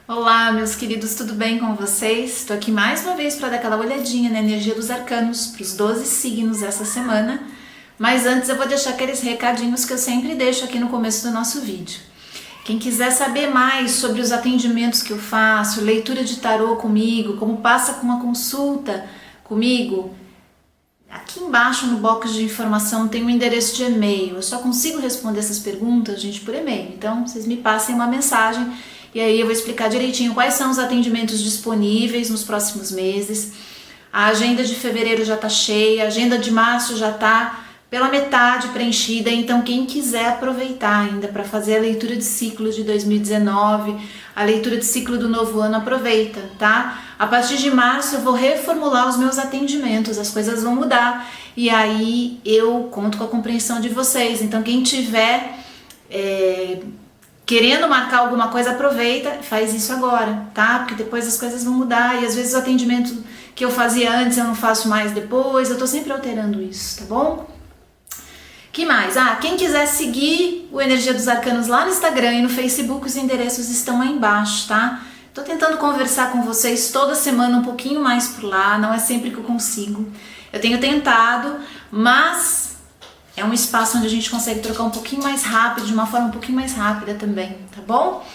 Olá, meus queridos, tudo bem com vocês? Estou aqui mais uma vez para dar aquela olhadinha na energia dos arcanos para os 12 signos essa semana. Mas antes eu vou deixar aqueles recadinhos que eu sempre deixo aqui no começo do nosso vídeo. Quem quiser saber mais sobre os atendimentos que eu faço, leitura de tarô comigo, como passa com uma consulta comigo, aqui embaixo no box de informação tem um endereço de e-mail. Eu só consigo responder essas perguntas, gente, por e-mail. Então, vocês me passem uma mensagem e aí eu vou explicar direitinho quais são os atendimentos disponíveis nos próximos meses. A agenda de fevereiro já está cheia, a agenda de março já está pela metade preenchida, então quem quiser aproveitar ainda para fazer a leitura de ciclo de 2019, a leitura de ciclo do novo ano, aproveita, tá? A partir de março eu vou reformular os meus atendimentos, as coisas vão mudar e aí eu conto com a compreensão de vocês. Então quem tiver querendo marcar alguma coisa, aproveita e faz isso agora, tá? Porque depois as coisas vão mudar e às vezes o atendimento que eu fazia antes eu não faço mais depois, eu tô sempre alterando isso, tá bom? Que mais? Quem quiser seguir o Energia dos Arcanos lá no Instagram e no Facebook, os endereços estão aí embaixo, tá? Tô tentando conversar com vocês toda semana um pouquinho mais por lá, não é sempre que eu consigo. Eu tenho tentado, mas é um espaço onde a gente consegue trocar um pouquinho mais rápido, de uma forma um pouquinho mais rápida também, tá bom?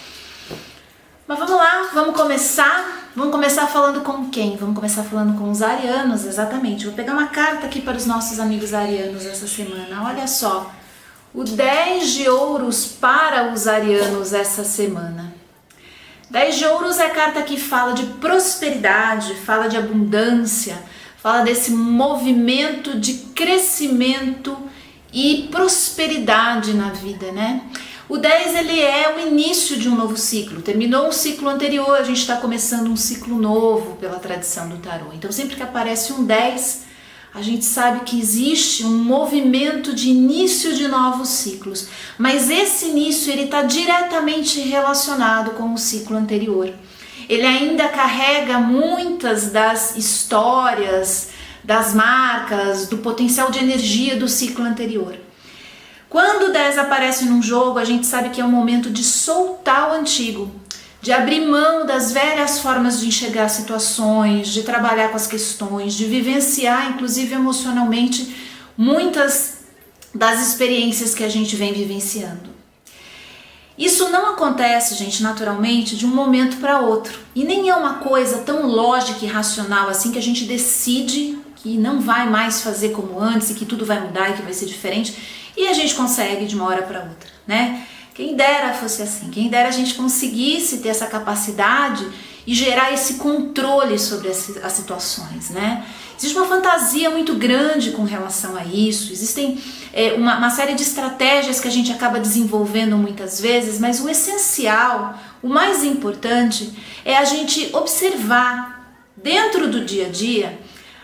Mas vamos lá, vamos começar. Vamos começar falando com quem? Vamos começar falando com os arianos, exatamente. Vou pegar uma carta aqui para os nossos amigos arianos essa semana. Olha só, o 10 de ouros para os arianos essa semana. 10 de ouros é a carta que fala de prosperidade, fala de abundância, fala desse movimento de crescimento e prosperidade na vida, né? O 10 ele é o início de um novo ciclo, terminou um ciclo anterior, a gente está começando um ciclo novo pela tradição do tarô. Então sempre que aparece um 10, a gente sabe que existe um movimento de início de novos ciclos, mas esse início ele está diretamente relacionado com o ciclo anterior. Ele ainda carrega muitas das histórias, das marcas, do potencial de energia do ciclo anterior. Quando o 10 aparece num jogo, a gente sabe que é um momento de soltar o antigo, de abrir mão das velhas formas de enxergar situações, de trabalhar com as questões, de vivenciar, inclusive emocionalmente, muitas das experiências que a gente vem vivenciando. Isso não acontece, gente, naturalmente, de um momento para outro. E nem é uma coisa tão lógica e racional assim que a gente decide que não vai mais fazer como antes e que tudo vai mudar e que vai ser diferente. E a gente consegue de uma hora para outra, né? Quem dera fosse assim, quem dera a gente conseguisse ter essa capacidade e gerar esse controle sobre as situações, né? Existe uma fantasia muito grande com relação a isso, existem uma série de estratégias que a gente acaba desenvolvendo muitas vezes, mas o essencial, o mais importante é a gente observar dentro do dia a dia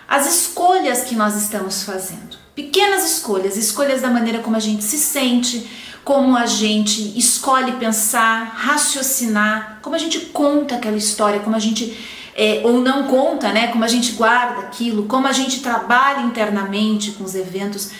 as escolhas que nós estamos fazendo. Pequenas escolhas, escolhas da maneira como a gente se sente, como a gente escolhe pensar, raciocinar, como a gente conta aquela história, como a gente, ou não conta, né? Como a gente guarda aquilo, como a gente trabalha internamente com os eventos.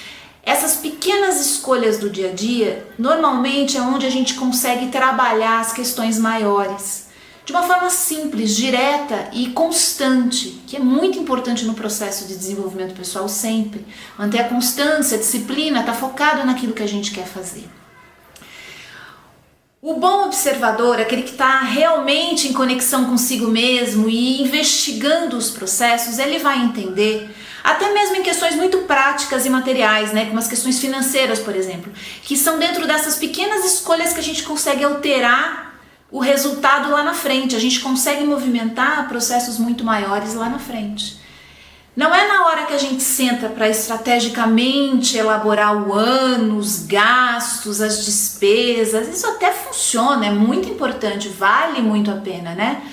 Essas pequenas escolhas do dia a dia, normalmente é onde a gente consegue trabalhar as questões maiores. De uma forma simples, direta e constante, que é muito importante no processo de desenvolvimento pessoal sempre. Manter a constância, a disciplina, estar focado naquilo que a gente quer fazer. O bom observador, aquele que está realmente em conexão consigo mesmo e investigando os processos, ele vai entender, até mesmo em questões muito práticas e materiais, né, como as questões financeiras, por exemplo, que são dentro dessas pequenas escolhas que a gente consegue alterar o resultado lá na frente, a gente consegue movimentar processos muito maiores lá na frente. Não é na hora que a gente senta para estrategicamente elaborar o ano, os gastos, as despesas, isso até funciona, é muito importante, vale muito a pena, né?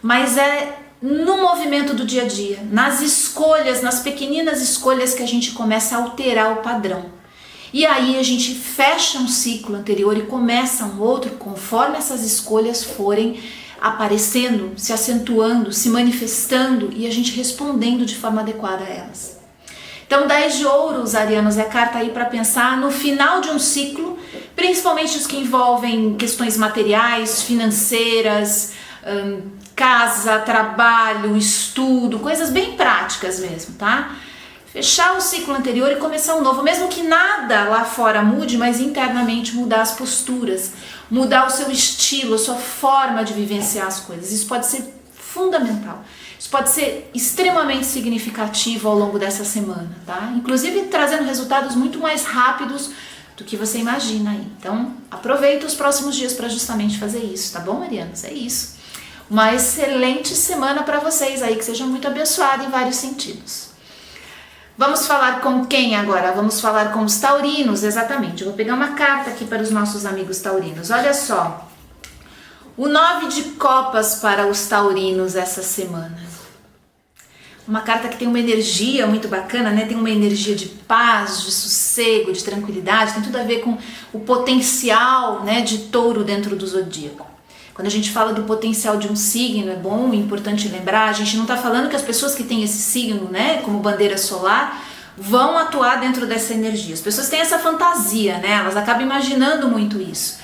Mas é no movimento do dia a dia, nas escolhas, nas pequeninas escolhas que a gente começa a alterar o padrão. E aí a gente fecha um ciclo anterior e começa um outro conforme essas escolhas forem aparecendo, se acentuando, se manifestando e a gente respondendo de forma adequada a elas. Então 10 de ouros, arianos, é a carta aí para pensar no final de um ciclo, principalmente os que envolvem questões materiais, financeiras, casa, trabalho, estudo, coisas bem práticas mesmo, tá? Fechar o ciclo anterior e começar um novo, mesmo que nada lá fora mude, mas internamente mudar as posturas, mudar o seu estilo, a sua forma de vivenciar as coisas. Isso pode ser fundamental. Isso pode ser extremamente significativo ao longo dessa semana, tá? Inclusive trazendo resultados muito mais rápidos do que você imagina aí. Então, aproveita os próximos dias para justamente fazer isso, tá bom, Marianos? É isso. Uma excelente semana para vocês aí, que seja muito abençoada em vários sentidos. Vamos falar com quem agora? Vamos falar com os taurinos, exatamente. Eu vou pegar uma carta aqui para os nossos amigos taurinos. Olha só, o 9 de copas para os taurinos essa semana. Uma carta que tem uma energia muito bacana, né? Tem uma energia de paz, de sossego, de tranquilidade. Tem tudo a ver com o potencial, né, de touro dentro do zodíaco. Quando a gente fala do potencial de um signo, é bom e importante lembrar, a gente não está falando que as pessoas que têm esse signo, né, como bandeira solar, vão atuar dentro dessa energia. As pessoas têm essa fantasia, né, elas acabam imaginando muito isso.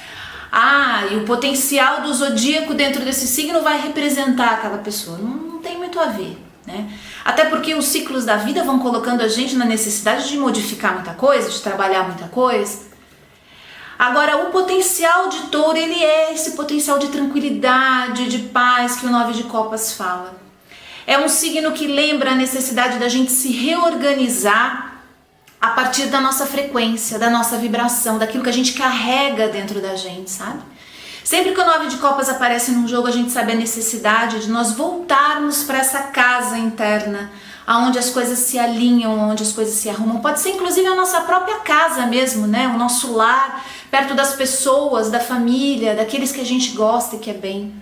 E o potencial do zodíaco dentro desse signo vai representar aquela pessoa. Não tem muito a ver, né? Até porque os ciclos da vida vão colocando a gente na necessidade de modificar muita coisa, de trabalhar muita coisa. Agora, o potencial de touro, ele é esse potencial de tranquilidade, de paz que o 9 de copas fala. É um signo que lembra a necessidade da gente se reorganizar a partir da nossa frequência, da nossa vibração, daquilo que a gente carrega dentro da gente, sabe? Sempre que o 9 de copas aparece num jogo, a gente sabe a necessidade de nós voltarmos para essa casa interna, aonde as coisas se alinham, onde as coisas se arrumam. Pode ser inclusive a nossa própria casa mesmo, né? O nosso lar, perto das pessoas, da família, daqueles que a gente gosta e que é bem.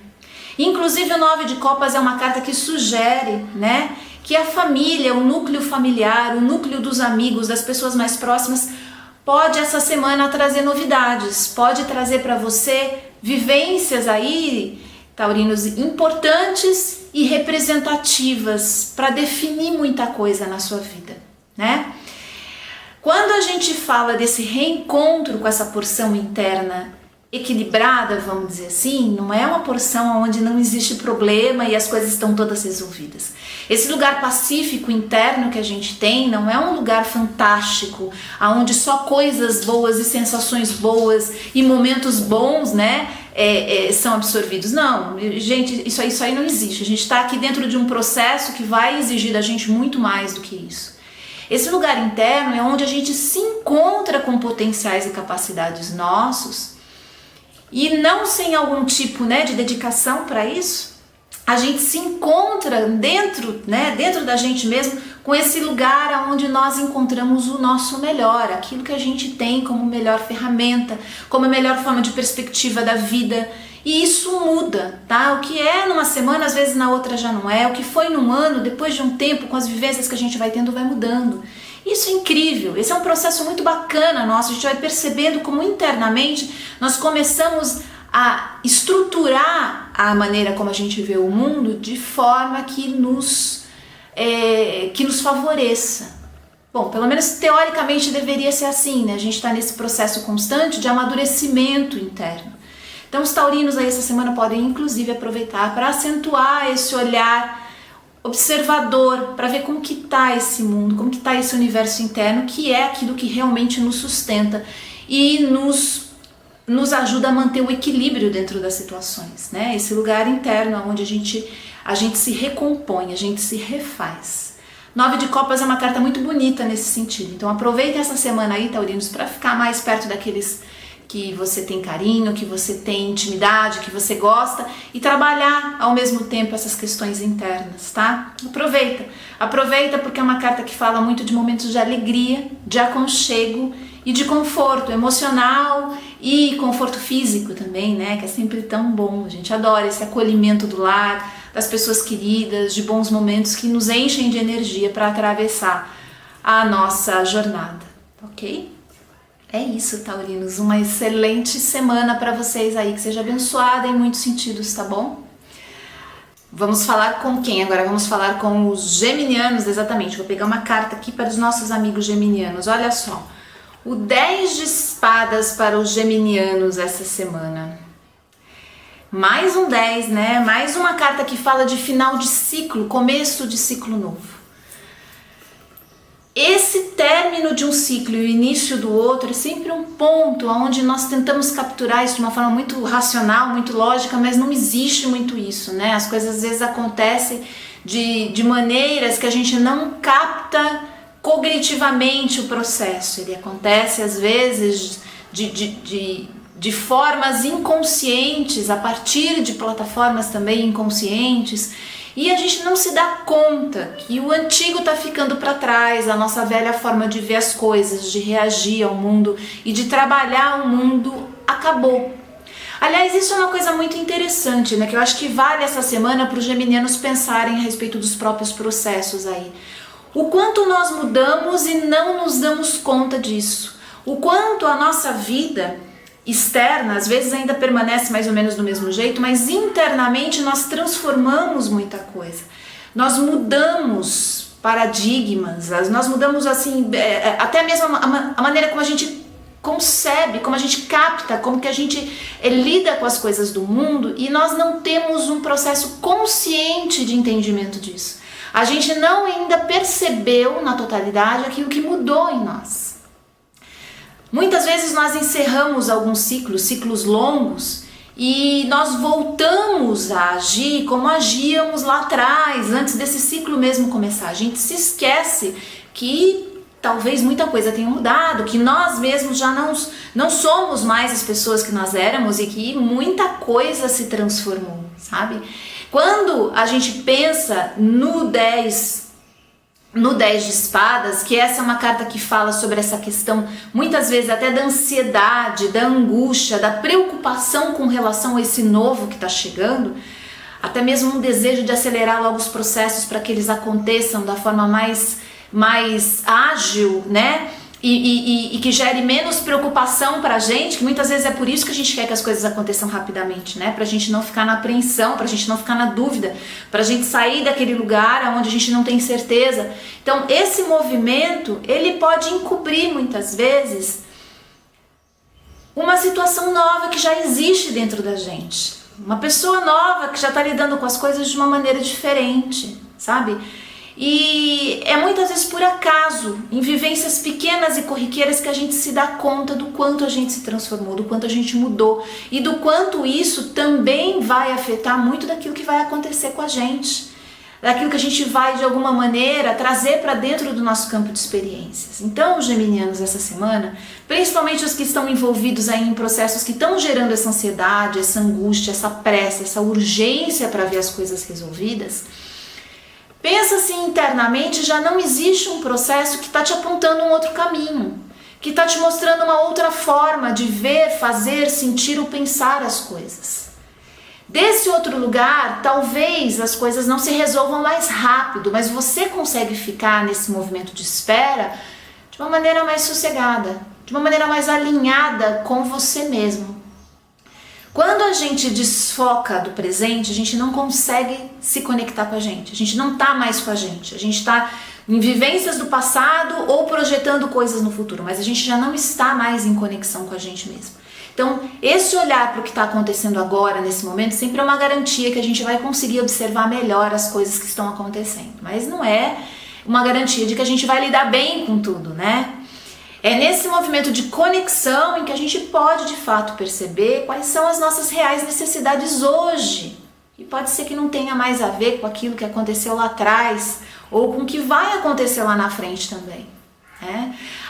Inclusive o 9 de copas é uma carta que sugere, né, que a família, o núcleo familiar, o núcleo dos amigos, das pessoas mais próximas, pode essa semana trazer novidades, pode trazer para você vivências aí, taurinos, importantes e representativas para definir muita coisa na sua vida, né? Quando a gente fala desse reencontro com essa porção interna equilibrada, vamos dizer assim, não é uma porção onde não existe problema e as coisas estão todas resolvidas. Esse lugar pacífico interno que a gente tem não é um lugar fantástico, onde só coisas boas e sensações boas e momentos bons, né, são absorvidos. Não, gente, isso aí não existe. A gente está aqui dentro de um processo que vai exigir da gente muito mais do que isso. Esse lugar interno é onde a gente se encontra com potenciais e capacidades nossos e não sem algum tipo, né, de dedicação para isso, a gente se encontra dentro, né, dentro da gente mesmo com esse lugar onde nós encontramos o nosso melhor, aquilo que a gente tem como melhor ferramenta, como a melhor forma de perspectiva da vida. E isso muda, tá? O que é numa semana, às vezes na outra já não é. O que foi num ano, depois de um tempo, com as vivências que a gente vai tendo, vai mudando. Isso é incrível, esse é um processo muito bacana nosso. A gente vai percebendo como internamente nós começamos a estruturar a maneira como a gente vê o mundo de forma que nos favoreça. Bom, pelo menos teoricamente deveria ser assim, né? A gente está nesse processo constante de amadurecimento interno. Então os taurinos aí essa semana podem inclusive aproveitar para acentuar esse olhar observador, para ver como que está esse mundo, como que está esse universo interno, que é aquilo que realmente nos sustenta e nos ajuda a manter o equilíbrio dentro das situações, né? Esse lugar interno onde a gente se recompõe, a gente se refaz. 9 de copas é uma carta muito bonita nesse sentido, então aproveitem essa semana aí, taurinos, para ficar mais perto daqueles que você tem carinho, que você tem intimidade, que você gosta e trabalhar ao mesmo tempo essas questões internas, tá? Aproveita porque é uma carta que fala muito de momentos de alegria, de aconchego e de conforto emocional e conforto físico também, né? Que é sempre tão bom, a gente adora esse acolhimento do lar, das pessoas queridas, de bons momentos que nos enchem de energia para atravessar a nossa jornada, ok? É isso, taurinos, uma excelente semana para vocês aí, que seja abençoada em muitos sentidos, tá bom? Vamos falar com quem agora? Vamos falar com os geminianos, exatamente. Vou pegar uma carta aqui para os nossos amigos geminianos, olha só. O 10 de espadas para os geminianos essa semana. mais um 10, né? Mais uma carta que fala de final de ciclo, começo de ciclo novo. Esse término de um ciclo e o início do outro é sempre um ponto onde nós tentamos capturar isso de uma forma muito racional, muito lógica, mas não existe muito isso, né? As coisas às vezes acontecem de maneiras que a gente não capta cognitivamente o processo. Ele acontece às vezes de formas inconscientes, a partir de plataformas também inconscientes, e a gente não se dá conta que o antigo está ficando para trás, a nossa velha forma de ver as coisas, de reagir ao mundo e de trabalhar o mundo acabou. Aliás, isso é uma coisa muito interessante, né? Que eu acho que vale essa semana para os geminianos pensarem a respeito dos próprios processos aí. O quanto nós mudamos e não nos damos conta disso. O quanto a nossa vida externa, às vezes ainda permanece mais ou menos do mesmo jeito, mas internamente nós transformamos muita coisa. Nós mudamos paradigmas, nós mudamos assim, até mesmo a maneira como a gente concebe, como a gente capta, como que a gente lida com as coisas do mundo, e nós não temos um processo consciente de entendimento disso. A gente não ainda percebeu na totalidade aquilo que mudou em nós. Muitas vezes nós encerramos alguns ciclos longos, e nós voltamos a agir como agíamos lá atrás, antes desse ciclo mesmo começar. A gente se esquece que talvez muita coisa tenha mudado, que nós mesmos já não somos mais as pessoas que nós éramos e que muita coisa se transformou, sabe? Quando a gente pensa no 10 de espadas, que essa é uma carta que fala sobre essa questão, muitas vezes até da ansiedade, da angústia, da preocupação com relação a esse novo que está chegando, até mesmo um desejo de acelerar logo os processos para que eles aconteçam da forma mais ágil, né? E que gere menos preocupação pra gente, que muitas vezes é por isso que a gente quer que as coisas aconteçam rapidamente, né? Pra gente não ficar na apreensão, pra gente não ficar na dúvida, pra gente sair daquele lugar onde a gente não tem certeza. Então, esse movimento, ele pode encobrir muitas vezes uma situação nova que já existe dentro da gente. Uma pessoa nova que já tá lidando com as coisas de uma maneira diferente, sabe? E é muitas vezes por acaso, em vivências pequenas e corriqueiras, que a gente se dá conta do quanto a gente se transformou, do quanto a gente mudou e do quanto isso também vai afetar muito daquilo que vai acontecer com a gente, daquilo que a gente vai de alguma maneira trazer para dentro do nosso campo de experiências. Então, os geminianos essa semana, principalmente os que estão envolvidos aí em processos que estão gerando essa ansiedade, essa angústia, essa pressa, essa urgência para ver as coisas resolvidas, pensa assim internamente, já não existe um processo que está te apontando um outro caminho, que está te mostrando uma outra forma de ver, fazer, sentir ou pensar as coisas. Desse outro lugar, talvez as coisas não se resolvam mais rápido, mas você consegue ficar nesse movimento de espera de uma maneira mais sossegada, de uma maneira mais alinhada com você mesmo. Quando a gente desfoca do presente, a gente não consegue se conectar com a gente não está mais com a gente está em vivências do passado ou projetando coisas no futuro, mas a gente já não está mais em conexão com a gente mesmo. Então, esse olhar para o que está acontecendo agora, nesse momento, sempre é uma garantia que a gente vai conseguir observar melhor as coisas que estão acontecendo, mas não é uma garantia de que a gente vai lidar bem com tudo, né? É nesse movimento de conexão em que a gente pode, de fato, perceber quais são as nossas reais necessidades hoje. E pode ser que não tenha mais a ver com aquilo que aconteceu lá atrás ou com o que vai acontecer lá na frente também.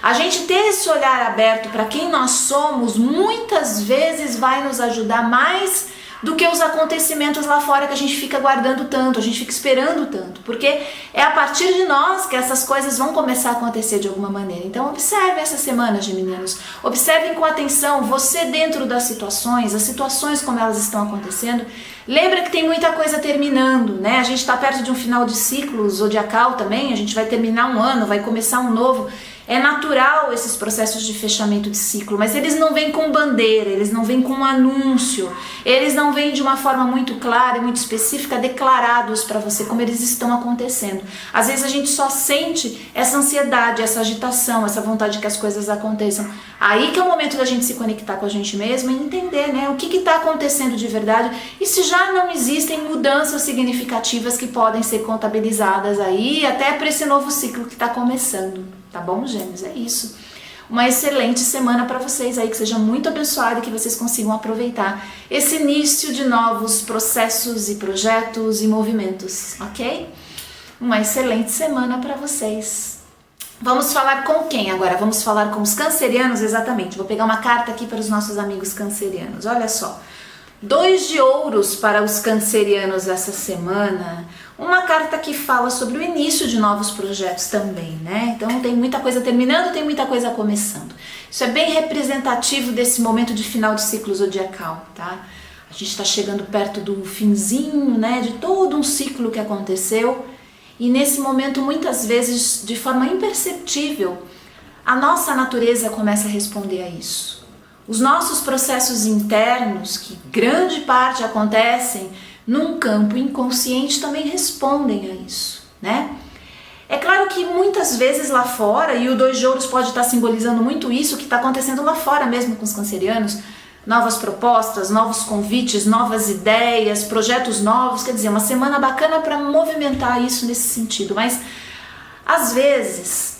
A gente ter esse olhar aberto para quem nós somos, muitas vezes vai nos ajudar mais do que os acontecimentos lá fora que a gente fica guardando tanto, a gente fica esperando tanto, porque é a partir de nós que essas coisas vão começar a acontecer de alguma maneira. Então observe essa semana, geminianos, observem com atenção você dentro das situações, as situações como elas estão acontecendo. Lembra que tem muita coisa terminando, né? A gente está perto de um final de ciclo zodiacal também, a gente vai terminar um ano, vai começar um novo. É natural esses processos de fechamento de ciclo, mas eles não vêm com bandeira, eles não vêm com um anúncio, eles não vêm de uma forma muito clara e muito específica, declarados para você como eles estão acontecendo. Às vezes a gente só sente essa ansiedade, essa agitação, essa vontade que as coisas aconteçam. Aí que é o momento da gente se conectar com a gente mesmo e entender, né, o que está acontecendo de verdade e se já não existem mudanças significativas que podem ser contabilizadas aí até para esse novo ciclo que está começando. Tá bom, gêmeos? É isso. Uma excelente semana para vocês aí, que seja muito abençoada e que vocês consigam aproveitar esse início de novos processos e projetos e movimentos, ok? Uma excelente semana para vocês. Vamos falar com quem agora? Vamos falar com os cancerianos, exatamente. Vou pegar uma carta aqui para os nossos amigos cancerianos. Olha só. 2 de ouros para os cancerianos essa semana. Uma carta que fala sobre o início de novos projetos também, né? Então tem muita coisa terminando, tem muita coisa começando. Isso é bem representativo desse momento de final de ciclo zodiacal, tá? A gente está chegando perto do finzinho, né? De todo um ciclo que aconteceu. E nesse momento, muitas vezes, de forma imperceptível, a nossa natureza começa a responder a isso. Os nossos processos internos, que grande parte acontecem num campo inconsciente, também respondem a isso, né? É claro que muitas vezes lá fora, e o 2 de ouros pode estar simbolizando muito isso, que está acontecendo lá fora mesmo com os cancerianos, novas propostas, novos convites, novas ideias, projetos novos, quer dizer, uma semana bacana para movimentar isso nesse sentido, mas às vezes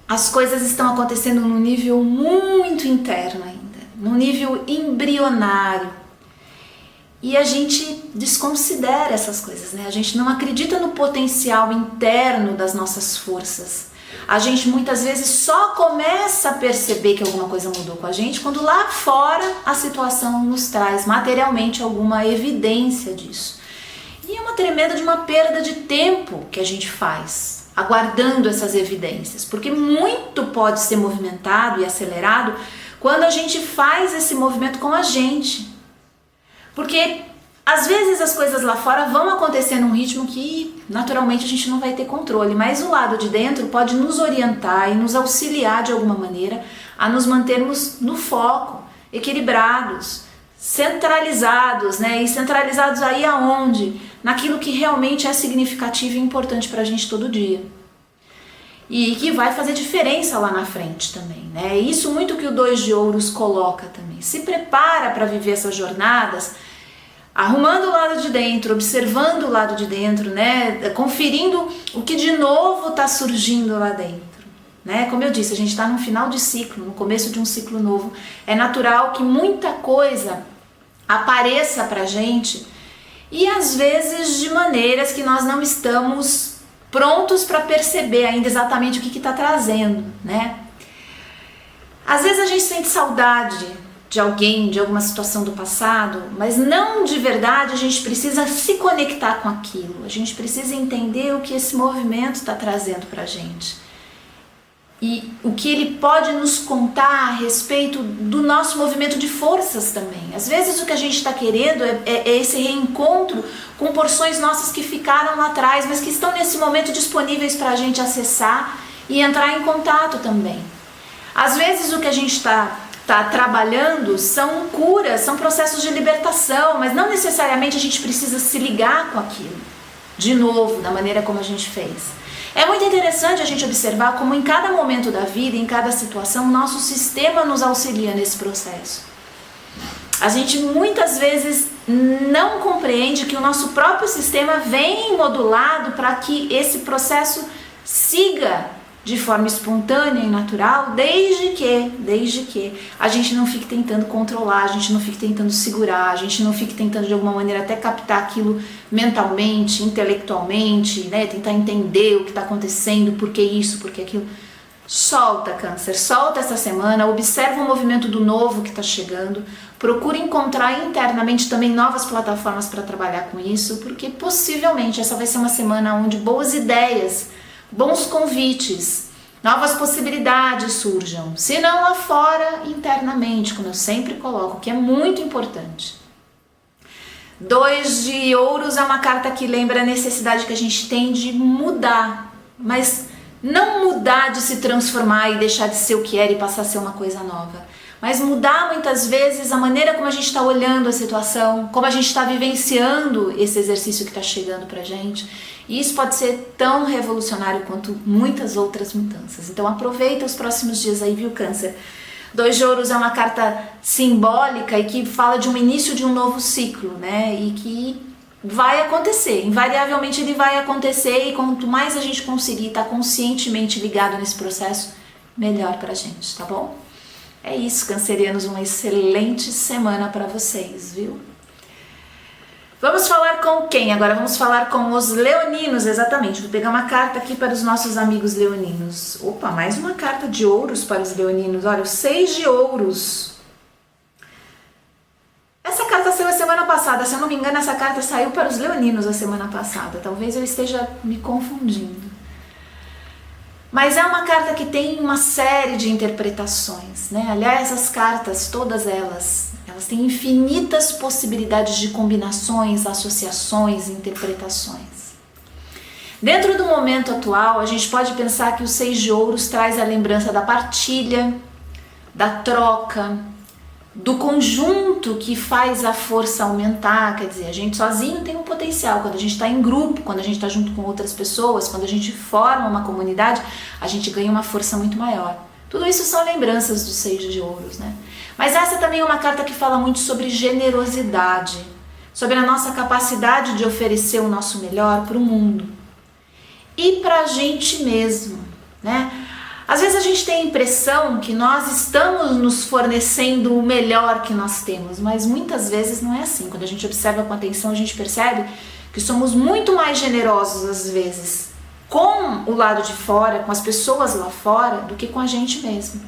as coisas estão acontecendo num nível muito interno ainda, num nível embrionário. E a gente desconsidera essas coisas, né? A gente não acredita no potencial interno das nossas forças. A gente muitas vezes só começa a perceber que alguma coisa mudou com a gente quando lá fora a situação nos traz materialmente alguma evidência disso. E é uma tremenda de uma perda de tempo que a gente faz, aguardando essas evidências, porque muito pode ser movimentado e acelerado quando a gente faz esse movimento com a gente. Porque às vezes as coisas lá fora vão acontecer num ritmo que naturalmente a gente não vai ter controle, mas o lado de dentro pode nos orientar e nos auxiliar de alguma maneira a nos mantermos no foco, equilibrados, centralizados, né? E centralizados aí aonde? Naquilo que realmente é significativo e importante pra gente todo dia. E que vai fazer diferença lá na frente também, né? É isso muito que o 2 de ouros coloca também. Se prepara para viver essas jornadas, arrumando o lado de dentro, observando o lado de dentro, né? Conferindo o que de novo está surgindo lá dentro, né? Como eu disse, a gente está num final de ciclo, no começo de um ciclo novo. É natural que muita coisa apareça pra gente e às vezes de maneiras que nós não estamos prontos para perceber ainda exatamente o que está trazendo, né? Às vezes a gente sente saudade de alguém, de alguma situação do passado, mas não de verdade. A gente precisa se conectar com aquilo, a gente precisa entender o que esse movimento está trazendo para a gente e o que ele pode nos contar a respeito do nosso movimento de forças também. Às vezes o que a gente está querendo é esse reencontro com porções nossas que ficaram lá atrás, mas que estão nesse momento disponíveis para a gente acessar e entrar em contato também. Às vezes o que a gente está trabalhando são curas, são processos de libertação, mas não necessariamente a gente precisa se ligar com aquilo de novo, da maneira como a gente fez. É muito interessante a gente observar como em cada momento da vida, em cada situação, o nosso sistema nos auxilia nesse processo. A gente muitas vezes não compreende que o nosso próprio sistema vem modulado para que esse processo siga de forma espontânea e natural, desde que a gente não fique tentando controlar, a gente não fique tentando segurar, a gente não fique tentando de alguma maneira até captar aquilo mentalmente, intelectualmente, né? Tentar entender o que está acontecendo, por que isso, por que aquilo. Solta, Câncer, solta essa semana, observa o movimento do novo que está chegando, procura encontrar internamente também novas plataformas para trabalhar com isso, porque possivelmente essa vai ser uma semana onde boas ideias, bons convites, novas possibilidades surjam, se não lá fora, internamente, como eu sempre coloco, que é muito importante. 2 de ouros é uma carta que lembra a necessidade que a gente tem de mudar, mas Não mudar de se transformar e deixar de ser o que era e passar a ser uma coisa nova. Mas mudar muitas vezes a maneira como a gente está olhando a situação, como a gente está vivenciando esse exercício que está chegando pra gente. E isso pode ser tão revolucionário quanto muitas outras mudanças. Então aproveita os próximos dias aí, viu, Câncer? 2 de Ouros é uma carta simbólica e que fala de um início de um novo ciclo, né? E que vai acontecer, invariavelmente ele vai acontecer, e quanto mais a gente conseguir estar conscientemente ligado nesse processo, melhor pra gente, tá bom? É isso, cancerianos, uma excelente semana para vocês, viu? Vamos falar com quem? Agora vamos falar com os leoninos, exatamente. Vou pegar uma carta aqui para os nossos amigos leoninos. Opa, mais uma carta de ouros para os leoninos. Olha, o 6 de ouros. Essa carta saiu a semana passada, se eu não me engano, essa carta saiu para os leoninos a semana passada. Talvez eu esteja me confundindo. Mas é uma carta que tem uma série de interpretações, né? Aliás, as cartas, todas elas têm infinitas possibilidades de combinações, associações, interpretações. Dentro do momento atual, a gente pode pensar que o 6 de ouros traz a lembrança da partilha, da troca, do conjunto que faz a força aumentar. Quer dizer, a gente sozinho tem um potencial, quando a gente está em grupo, quando a gente está junto com outras pessoas, quando a gente forma uma comunidade, a gente ganha uma força muito maior. Tudo isso são lembranças do 6 de ouros, né? Mas essa também é uma carta que fala muito sobre generosidade, sobre a nossa capacidade de oferecer o nosso melhor para o mundo e para a gente mesmo, né? Às vezes a gente tem a impressão que nós estamos nos fornecendo o melhor que nós temos, mas muitas vezes não é assim. Quando a gente observa com atenção, a gente percebe que somos muito mais generosos às vezes com o lado de fora, com as pessoas lá fora, do que com a gente mesmo.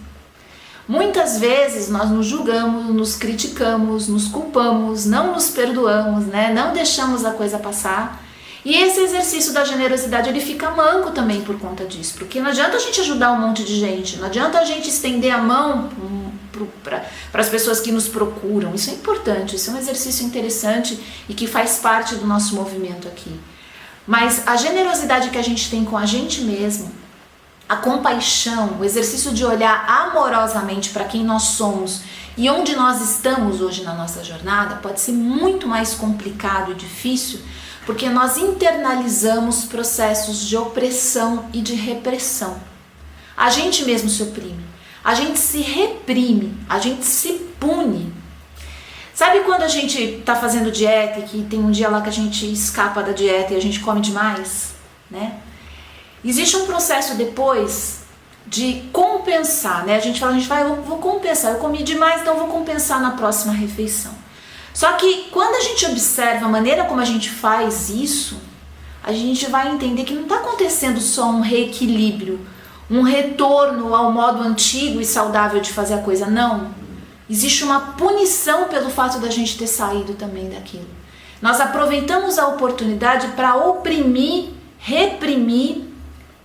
Muitas vezes nós nos julgamos, nos criticamos, nos culpamos, não nos perdoamos, né? Não deixamos a coisa passar. E esse exercício da generosidade, ele fica manco também por conta disso, porque não adianta a gente ajudar um monte de gente, não adianta a gente estender a mão para as pessoas que nos procuram. Isso é importante, isso é um exercício interessante e que faz parte do nosso movimento aqui. Mas a generosidade que a gente tem com a gente mesmo, a compaixão, o exercício de olhar amorosamente para quem nós somos e onde nós estamos hoje na nossa jornada, pode ser muito mais complicado e difícil, porque nós internalizamos processos de opressão e de repressão. A gente mesmo se oprime, a gente se reprime, a gente se pune. Sabe quando a gente está fazendo dieta e que tem um dia lá que a gente escapa da dieta e a gente come demais, né? Existe um processo depois de compensar, né? A gente fala, eu vou compensar, eu comi demais, então eu vou compensar na próxima refeição. Só que quando a gente observa a maneira como a gente faz isso, a gente vai entender que não está acontecendo só um reequilíbrio, um retorno ao modo antigo e saudável de fazer a coisa, não. Existe uma punição pelo fato da gente ter saído também daquilo. Nós aproveitamos a oportunidade para oprimir, reprimir,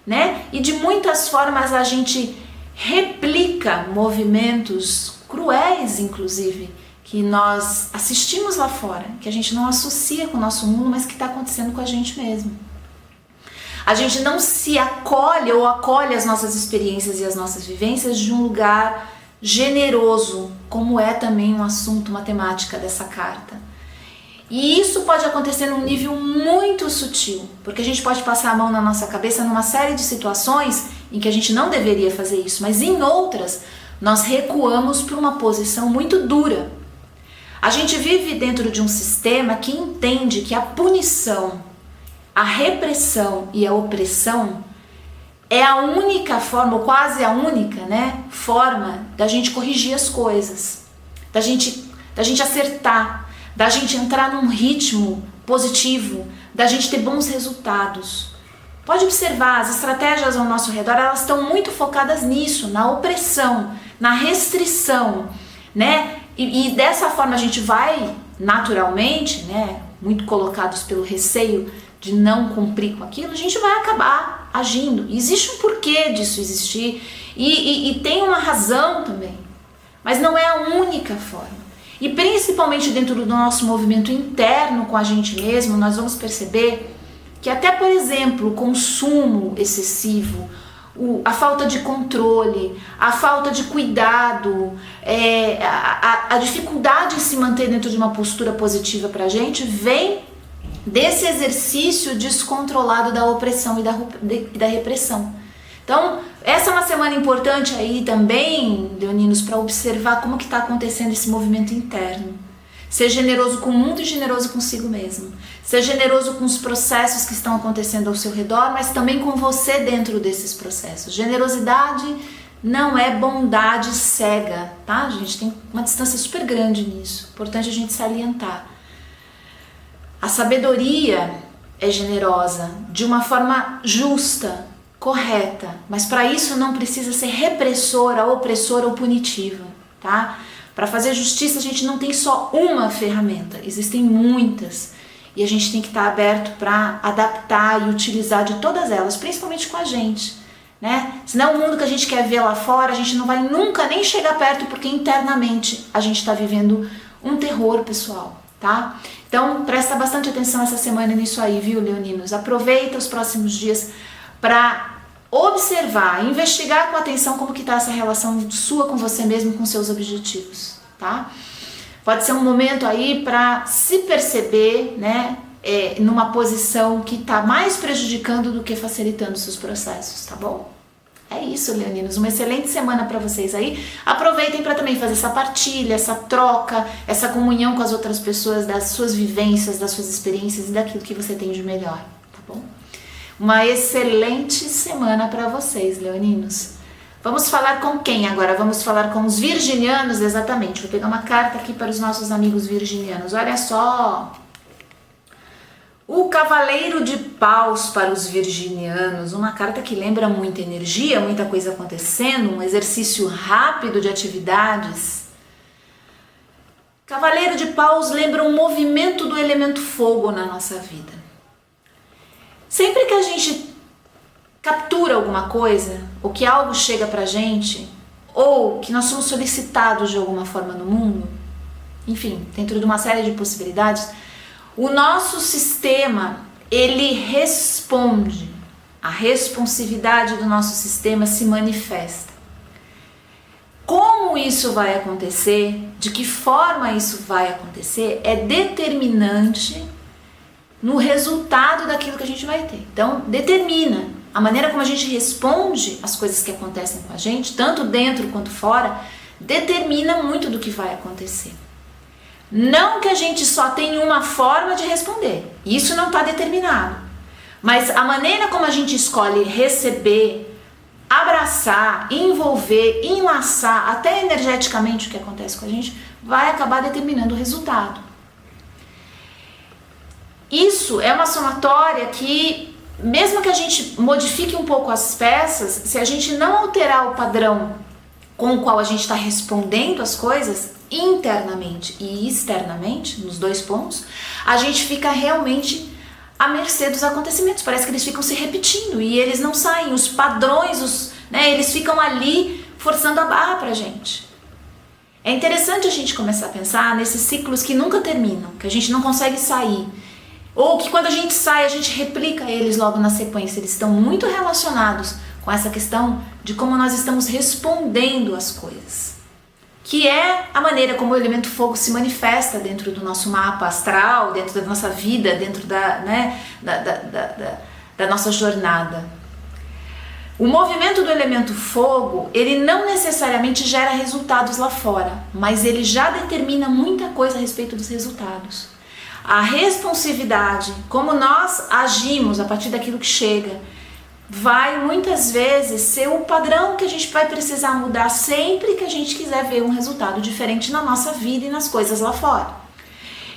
né? E de muitas formas a gente replica movimentos cruéis, inclusive, que nós assistimos lá fora, que a gente não associa com o nosso mundo, mas que está acontecendo com a gente mesmo. A gente não se acolhe ou acolhe as nossas experiências e as nossas vivências de um lugar generoso, como é também um assunto, uma temática dessa carta. E isso pode acontecer num nível muito sutil, porque a gente pode passar a mão na nossa cabeça numa série de situações em que a gente não deveria fazer isso, mas em outras nós recuamos para uma posição muito dura. A gente vive dentro de um sistema que entende que a punição, a repressão e a opressão é a única forma, ou quase a única, né, forma da gente corrigir as coisas, da gente acertar, da gente entrar num ritmo positivo, da gente ter bons resultados. Pode observar, as estratégias ao nosso redor, elas estão muito focadas nisso, na opressão, na restrição, né? E dessa forma a gente vai naturalmente, né, muito colocados pelo receio de não cumprir com aquilo, a gente vai acabar agindo. Existe um porquê disso existir e tem uma razão também, mas não é a única forma. E principalmente dentro do nosso movimento interno com a gente mesmo, nós vamos perceber que até, por exemplo, o consumo excessivo, a falta de controle, a falta de cuidado, a dificuldade em se manter dentro de uma postura positiva pra gente vem desse exercício descontrolado da opressão e da repressão. Então, essa é uma semana importante aí também, leoninos, para observar como que está acontecendo esse movimento interno. Ser generoso com o mundo e generoso consigo mesmo. Ser generoso com os processos que estão acontecendo ao seu redor, mas também com você dentro desses processos. Generosidade não é bondade cega, tá? A gente tem uma distância super grande nisso. Importante a gente salientar. A sabedoria é generosa de uma forma justa, correta, mas para isso não precisa ser repressora, opressora ou punitiva, tá? Para fazer justiça a gente não tem só uma ferramenta, existem muitas e a gente tem que estar aberto para adaptar e utilizar de todas elas, principalmente com a gente, né? Senão o mundo que a gente quer ver lá fora a gente não vai nunca nem chegar perto porque internamente a gente está vivendo um terror pessoal, tá? Então presta bastante atenção essa semana nisso aí, viu, leoninos? Aproveita os próximos dias para observar, investigar com atenção como que está essa relação sua com você mesmo, com seus objetivos, tá? Pode ser um momento aí para se perceber, né, numa posição que está mais prejudicando do que facilitando seus processos, tá bom? É isso, leoninos, uma excelente semana para vocês aí. Aproveitem para também fazer essa partilha, essa troca, essa comunhão com as outras pessoas, das suas vivências, das suas experiências e daquilo que você tem de melhor, tá bom? Uma excelente semana para vocês, leoninos. Vamos falar com quem agora? Vamos falar com os virginianos, exatamente. Vou pegar uma carta aqui para os nossos amigos virginianos. Olha só. O Cavaleiro de Paus para os virginianos. Uma carta que lembra muita energia, muita coisa acontecendo, um exercício rápido de atividades. Cavaleiro de Paus lembra um movimento do elemento fogo na nossa vida. Sempre que a gente captura alguma coisa, ou que algo chega pra gente, ou que nós somos solicitados de alguma forma no mundo, enfim, dentro de uma série de possibilidades, o nosso sistema, ele responde, a responsividade do nosso sistema se manifesta. Como isso vai acontecer, de que forma isso vai acontecer, é determinante no resultado daquilo que a gente vai ter. Então, determina a maneira como a gente responde às coisas que acontecem com a gente, tanto dentro quanto fora, determina muito do que vai acontecer. Não que a gente só tenha uma forma de responder, isso não está determinado, mas a maneira como a gente escolhe receber, abraçar, envolver, enlaçar, até energeticamente o que acontece com a gente, vai acabar determinando o resultado. Isso é uma somatória que, mesmo que a gente modifique um pouco as peças, se a gente não alterar o padrão com o qual a gente está respondendo as coisas, internamente e externamente, nos dois pontos, a gente fica realmente à mercê dos acontecimentos. Parece que eles ficam se repetindo e eles não saem, os padrões, eles ficam ali forçando a barra pra gente. É interessante a gente começar a pensar nesses ciclos que nunca terminam, que a gente não consegue sair, ou que quando a gente sai a gente replica eles logo na sequência. Eles estão muito relacionados com essa questão de como nós estamos respondendo às coisas, que é a maneira como o elemento fogo se manifesta dentro do nosso mapa astral, dentro da nossa vida, dentro da nossa jornada. O movimento do elemento fogo, ele não necessariamente gera resultados lá fora, mas ele já determina muita coisa a respeito dos resultados. A responsividade, como nós agimos a partir daquilo que chega, vai muitas vezes ser o padrão que a gente vai precisar mudar sempre que a gente quiser ver um resultado diferente na nossa vida e nas coisas lá fora.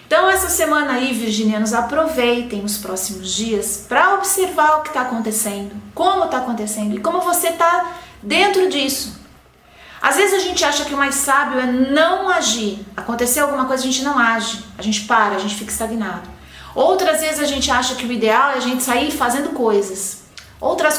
Então essa semana aí, virginianos, aproveitem os próximos dias para observar o que está acontecendo, como está acontecendo e como você está dentro disso. Às vezes a gente acha que o mais sábio é não agir. Aconteceu alguma coisa, a gente não age, a gente para, a gente fica estagnado. Outras vezes a gente acha que o ideal é a gente sair fazendo coisas. Outras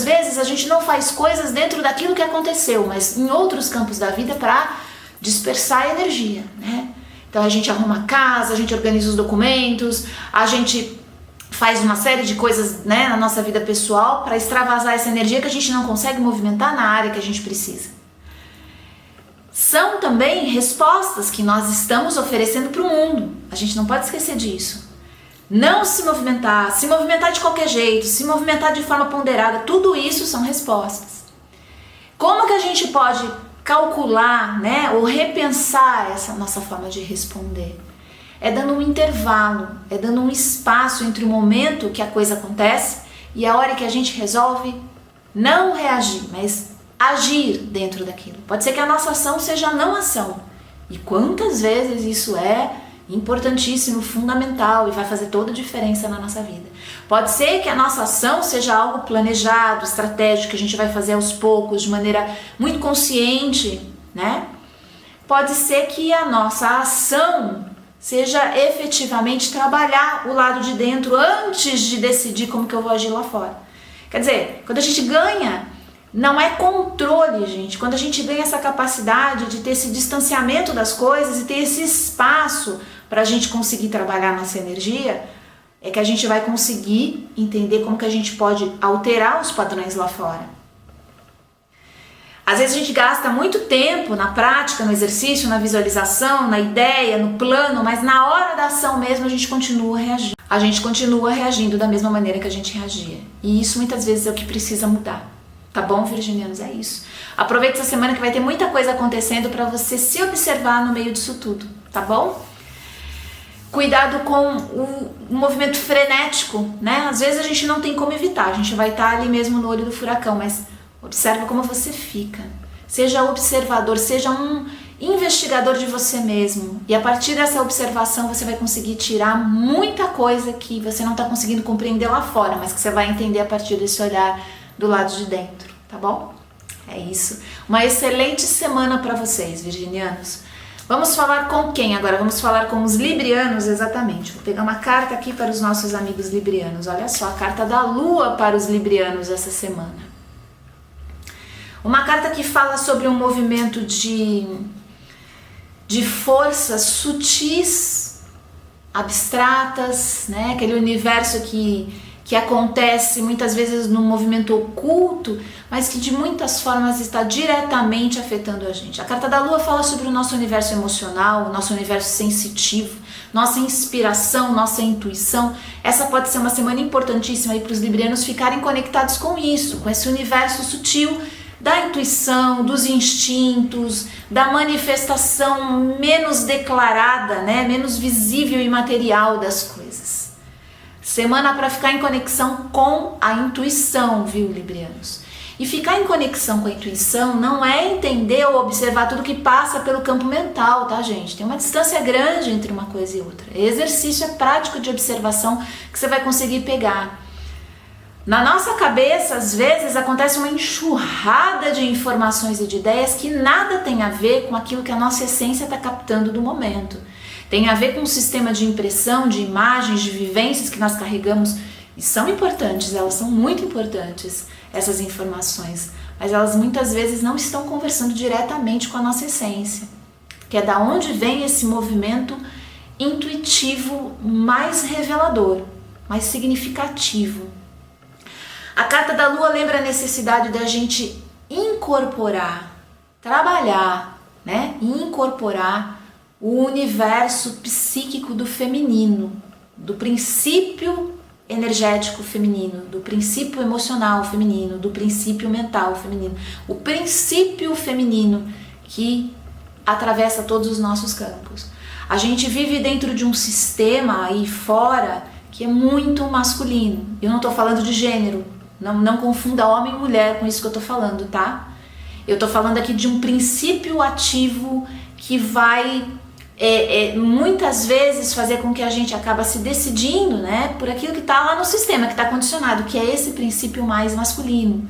vezes a gente não faz coisas dentro daquilo que aconteceu, mas em outros campos da vida para dispersar a energia, né? Então a gente arruma a casa, a gente organiza os documentos, a gente faz uma série de coisas, né, na nossa vida pessoal para extravasar essa energia que a gente não consegue movimentar na área que a gente precisa. São também respostas que nós estamos oferecendo para o mundo. A gente não pode esquecer disso. Não se movimentar de qualquer jeito, se movimentar de forma ponderada, tudo isso são respostas. Como que a gente pode calcular, né, ou repensar essa nossa forma de responder? É dando um intervalo, é dando um espaço entre o momento que a coisa acontece e a hora que a gente resolve não reagir, mas agir dentro daquilo. Pode ser que a nossa ação seja a não ação. E quantas vezes isso é importantíssimo, fundamental e vai fazer toda a diferença na nossa vida. Pode ser que a nossa ação seja algo planejado, estratégico, que a gente vai fazer aos poucos, de maneira muito consciente, né? Pode ser que a nossa ação seja efetivamente trabalhar o lado de dentro antes de decidir como que eu vou agir lá fora. Quer dizer, quando a gente ganha, não é controle, gente. Quando a gente ganha essa capacidade de ter esse distanciamento das coisas e ter esse espaço para a gente conseguir trabalhar nossa energia, é que a gente vai conseguir entender como que a gente pode alterar os padrões lá fora. Às vezes a gente gasta muito tempo na prática, no exercício, na visualização, na ideia, no plano, mas na hora da ação mesmo a gente continua reagindo. A gente continua reagindo da mesma maneira que a gente reagia. E isso muitas vezes é o que precisa mudar. Tá bom, virginianos? É isso. Aproveita essa semana que vai ter muita coisa acontecendo para você se observar no meio disso tudo, tá bom? Cuidado com o movimento frenético, né? Às vezes a gente não tem como evitar, a gente vai estar ali mesmo no olho do furacão, mas observa como você fica. Seja observador, seja um investigador de você mesmo. E a partir dessa observação você vai conseguir tirar muita coisa que você não está conseguindo compreender lá fora, mas que você vai entender a partir desse olhar do lado de dentro, tá bom? É isso. Uma excelente semana para vocês, virginianos. Vamos falar com quem agora? Vamos falar com os librianos, exatamente. Vou pegar uma carta aqui para os nossos amigos librianos. Olha só, a carta da Lua para os librianos essa semana. Uma carta que fala sobre um movimento de forças sutis, abstratas, né? Aquele universo que acontece muitas vezes num movimento oculto, mas que de muitas formas está diretamente afetando a gente. A carta da Lua fala sobre o nosso universo emocional, o nosso universo sensitivo, nossa inspiração, nossa intuição. Essa pode ser uma semana importantíssima para os librianos ficarem conectados com isso, com esse universo sutil da intuição, dos instintos, da manifestação menos declarada, né, menos visível e material das coisas. Semana para ficar em conexão com a intuição, viu, librianos? E ficar em conexão com a intuição não é entender ou observar tudo que passa pelo campo mental, tá, gente? Tem uma distância grande entre uma coisa e outra. É exercício, é prático de observação que você vai conseguir pegar. Na nossa cabeça, às vezes, acontece uma enxurrada de informações e de ideias que nada tem a ver com aquilo que a nossa essência está captando do momento. Tem a ver com o sistema de impressão, de imagens, de vivências que nós carregamos e são importantes, elas são muito importantes, essas informações, mas elas muitas vezes não estão conversando diretamente com a nossa essência, que é da onde vem esse movimento intuitivo mais revelador, mais significativo. A carta da Lua lembra a necessidade da gente incorporar, trabalhar, né? Incorporar o universo psíquico do feminino, do princípio energético feminino, do princípio emocional feminino, do princípio mental feminino, o princípio feminino que atravessa todos os nossos campos. A gente vive dentro de um sistema aí fora que é muito masculino. Eu não estou falando de gênero, não confunda homem e mulher com isso que eu estou falando, tá? Eu estou falando aqui de um princípio ativo que vai muitas vezes fazer com que a gente acaba se decidindo, né, por aquilo que está lá no sistema, que está condicionado, que é esse princípio mais masculino,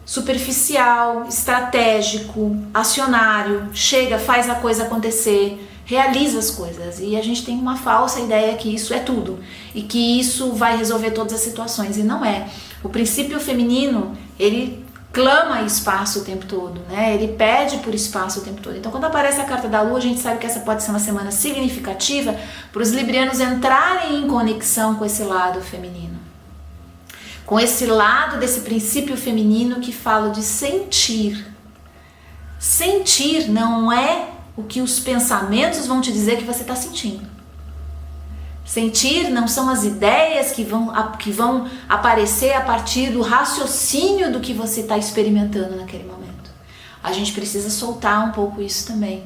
superficial, estratégico, acionário, chega, faz a coisa acontecer, realiza as coisas, e a gente tem uma falsa ideia que isso é tudo e que isso vai resolver todas as situações, e não é. O princípio feminino, ele clama espaço o tempo todo, né? Ele pede por espaço o tempo todo. Então, quando aparece a carta da Lua, a gente sabe que essa pode ser uma semana significativa para os librianos entrarem em conexão com esse lado feminino. Com esse lado desse princípio feminino que fala de sentir. Sentir não é o que os pensamentos vão te dizer que você está sentindo. Sentir não são as ideias que vão aparecer a partir do raciocínio do que você está experimentando naquele momento. A gente precisa soltar um pouco isso também.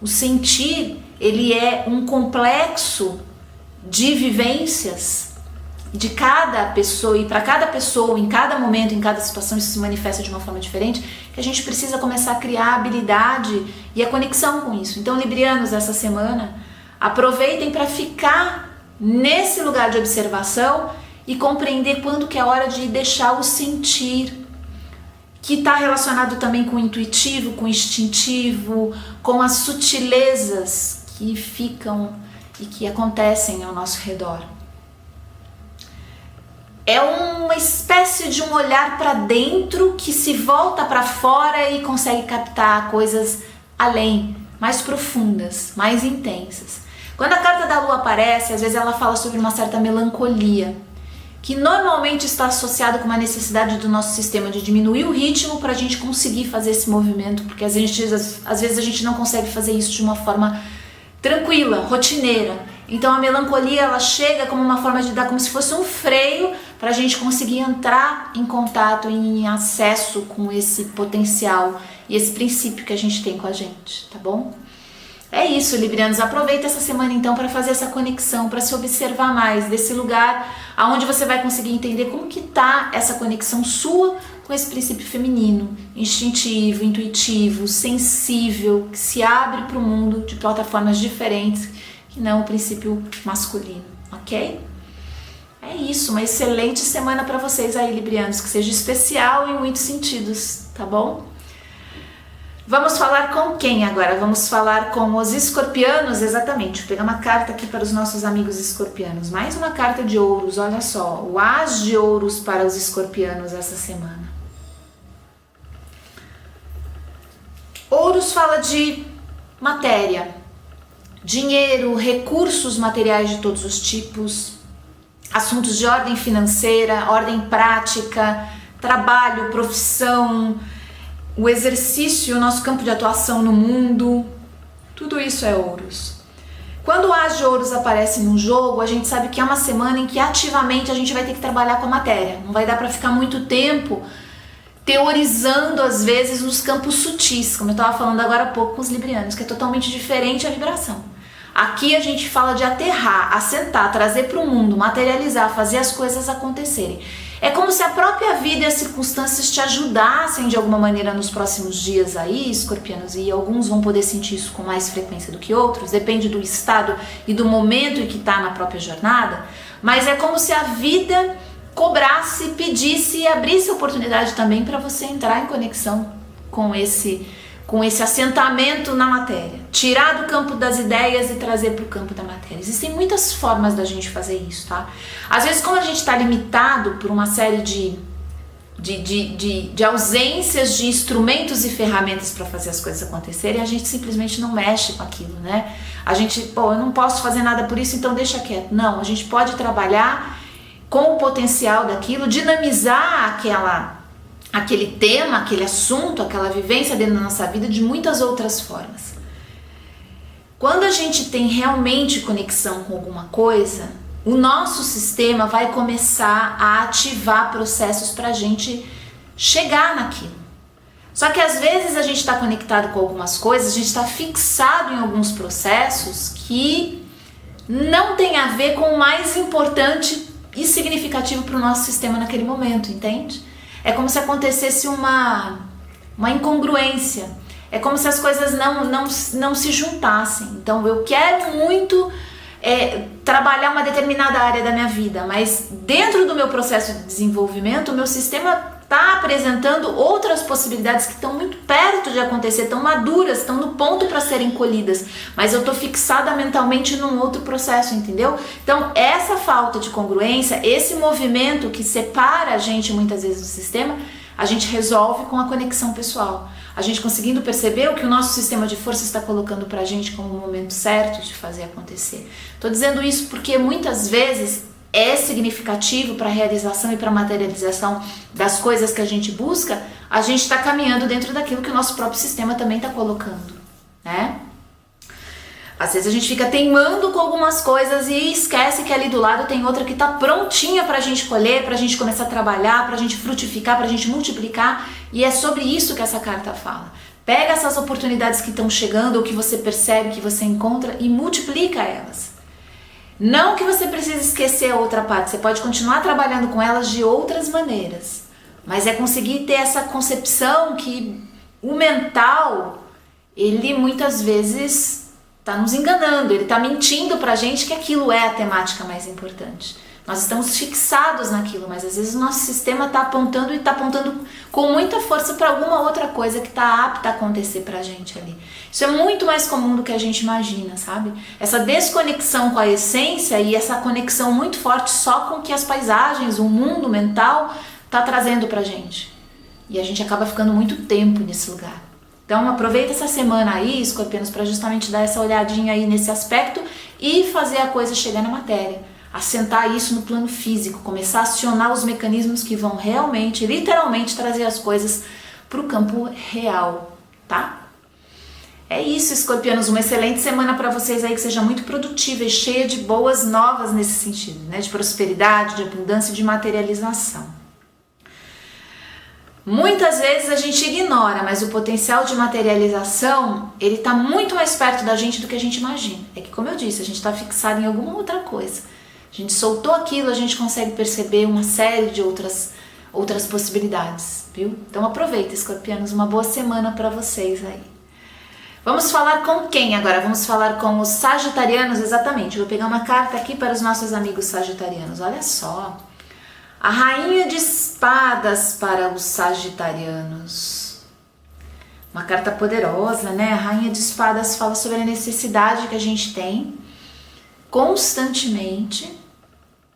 O sentir, ele é um complexo de vivências de cada pessoa, e para cada pessoa, em cada momento, em cada situação, isso se manifesta de uma forma diferente, que a gente precisa começar a criar a habilidade e a conexão com isso. Então, librianos, essa semana, aproveitem para ficar nesse lugar de observação e compreender quando que é hora de deixar o sentir, que está relacionado também com o intuitivo, com o instintivo, com as sutilezas que ficam e que acontecem ao nosso redor. É uma espécie de um olhar para dentro que se volta para fora e consegue captar coisas além, mais profundas, mais intensas. Quando a carta da Lua aparece, às vezes ela fala sobre uma certa melancolia, que normalmente está associado com uma necessidade do nosso sistema de diminuir o ritmo para a gente conseguir fazer esse movimento, porque às vezes a gente não consegue fazer isso de uma forma tranquila, rotineira. Então a melancolia, ela chega como uma forma de dar como se fosse um freio para a gente conseguir entrar em contato, em acesso com esse potencial e esse princípio que a gente tem com a gente, tá bom? É isso, librianos, aproveita essa semana então para fazer essa conexão, para se observar mais desse lugar aonde você vai conseguir entender como que tá essa conexão sua com esse princípio feminino, instintivo, intuitivo, sensível, que se abre para o mundo de plataformas diferentes que não o princípio masculino, ok? É isso, uma excelente semana para vocês aí, librianos, que seja especial em muitos sentidos, tá bom? Vamos falar com quem agora? Vamos falar com os escorpianos, exatamente. Vou pegar uma carta aqui para os nossos amigos escorpianos. Mais uma carta de ouros, olha só. O As de ouros para os escorpianos essa semana. Ouros fala de matéria, dinheiro, recursos materiais de todos os tipos, assuntos de ordem financeira, ordem prática, trabalho, profissão, o exercício, o nosso campo de atuação no mundo, tudo isso é ouros. Quando o As de ouros aparece num jogo, a gente sabe que é uma semana em que ativamente a gente vai ter que trabalhar com a matéria. Não vai dar para ficar muito tempo teorizando, às vezes, nos campos sutis, como eu estava falando agora há pouco com os librianos, que é totalmente diferente a vibração. Aqui a gente fala de aterrar, assentar, trazer para o mundo, materializar, fazer as coisas acontecerem. É como se a própria vida e as circunstâncias te ajudassem de alguma maneira nos próximos dias aí, escorpianos, e alguns vão poder sentir isso com mais frequência do que outros, depende do estado e do momento em que está na própria jornada, mas é como se a vida cobrasse, pedisse e abrisse oportunidade também para você entrar em conexão com esse assentamento na matéria, tirar do campo das ideias e trazer para o campo da matéria. Existem muitas formas da gente fazer isso, tá? Às vezes, como a gente está limitado por uma série de ausências de instrumentos e ferramentas para fazer as coisas acontecerem, a gente simplesmente não mexe com aquilo, né? A gente, eu não posso fazer nada por isso, então deixa quieto. Não, a gente pode trabalhar com o potencial daquilo, dinamizar aquele tema, aquele assunto, aquela vivência dentro da nossa vida de muitas outras formas. Quando a gente tem realmente conexão com alguma coisa, o nosso sistema vai começar a ativar processos para a gente chegar naquilo. Só que às vezes a gente está conectado com algumas coisas, a gente está fixado em alguns processos que não tem a ver com o mais importante e significativo para o nosso sistema naquele momento, entende? É como se acontecesse uma incongruência. É como se as coisas não se juntassem. Então eu quero muito trabalhar uma determinada área da minha vida, mas dentro do meu processo de desenvolvimento, o meu sistema está apresentando outras possibilidades que estão muito perto de acontecer, estão maduras, estão no ponto para serem colhidas, mas eu estou fixada mentalmente num outro processo, entendeu? Então essa falta de congruência, esse movimento que separa a gente muitas vezes do sistema, a gente resolve com a conexão pessoal. A gente conseguindo perceber o que o nosso sistema de força está colocando pra gente como o momento certo de fazer acontecer. Tô dizendo isso porque muitas vezes é significativo para a realização e para a materialização das coisas que a gente busca, a gente está caminhando dentro daquilo que o nosso próprio sistema também está colocando, né? Às vezes a gente fica teimando com algumas coisas e esquece que ali do lado tem outra que está prontinha para a gente colher, para a gente começar a trabalhar, para a gente frutificar, para a gente multiplicar, e é sobre isso que essa carta fala. Pega essas oportunidades que estão chegando ou que você percebe, que você encontra e multiplica elas. Não que você precise esquecer a outra parte, você pode continuar trabalhando com elas de outras maneiras, mas é conseguir ter essa concepção que o mental, ele muitas vezes está nos enganando, ele está mentindo pra gente que aquilo é a temática mais importante. Nós estamos fixados naquilo, mas às vezes o nosso sistema está apontando e está apontando com muita força para alguma outra coisa que está apta a acontecer pra gente ali. Isso é muito mais comum do que a gente imagina, sabe? Essa desconexão com a essência e essa conexão muito forte só com o que as paisagens, o mundo mental está trazendo pra gente. E a gente acaba ficando muito tempo nesse lugar. Então aproveita essa semana aí, escorpianos, para justamente dar essa olhadinha aí nesse aspecto e fazer a coisa chegar na matéria. Assentar isso no plano físico, começar a acionar os mecanismos que vão realmente, literalmente, trazer as coisas para o campo real, tá? É isso, escorpianos, uma excelente semana para vocês aí, que seja muito produtiva e cheia de boas novas nesse sentido, né? De prosperidade, de abundância e de materialização. Muitas vezes a gente ignora, mas o potencial de materialização, ele está muito mais perto da gente do que a gente imagina. É que, como eu disse, a gente está fixado em alguma outra coisa. A gente soltou aquilo, a gente consegue perceber uma série de outras possibilidades, viu? Então aproveita, escorpianos, uma boa semana para vocês aí. Vamos falar com quem agora? Vamos falar com os sagitarianos, exatamente. Vou pegar uma carta aqui para os nossos amigos sagitarianos. Olha só. A Rainha de Espadas para os sagitarianos. Uma carta poderosa, né? A Rainha de Espadas fala sobre a necessidade que a gente tem constantemente.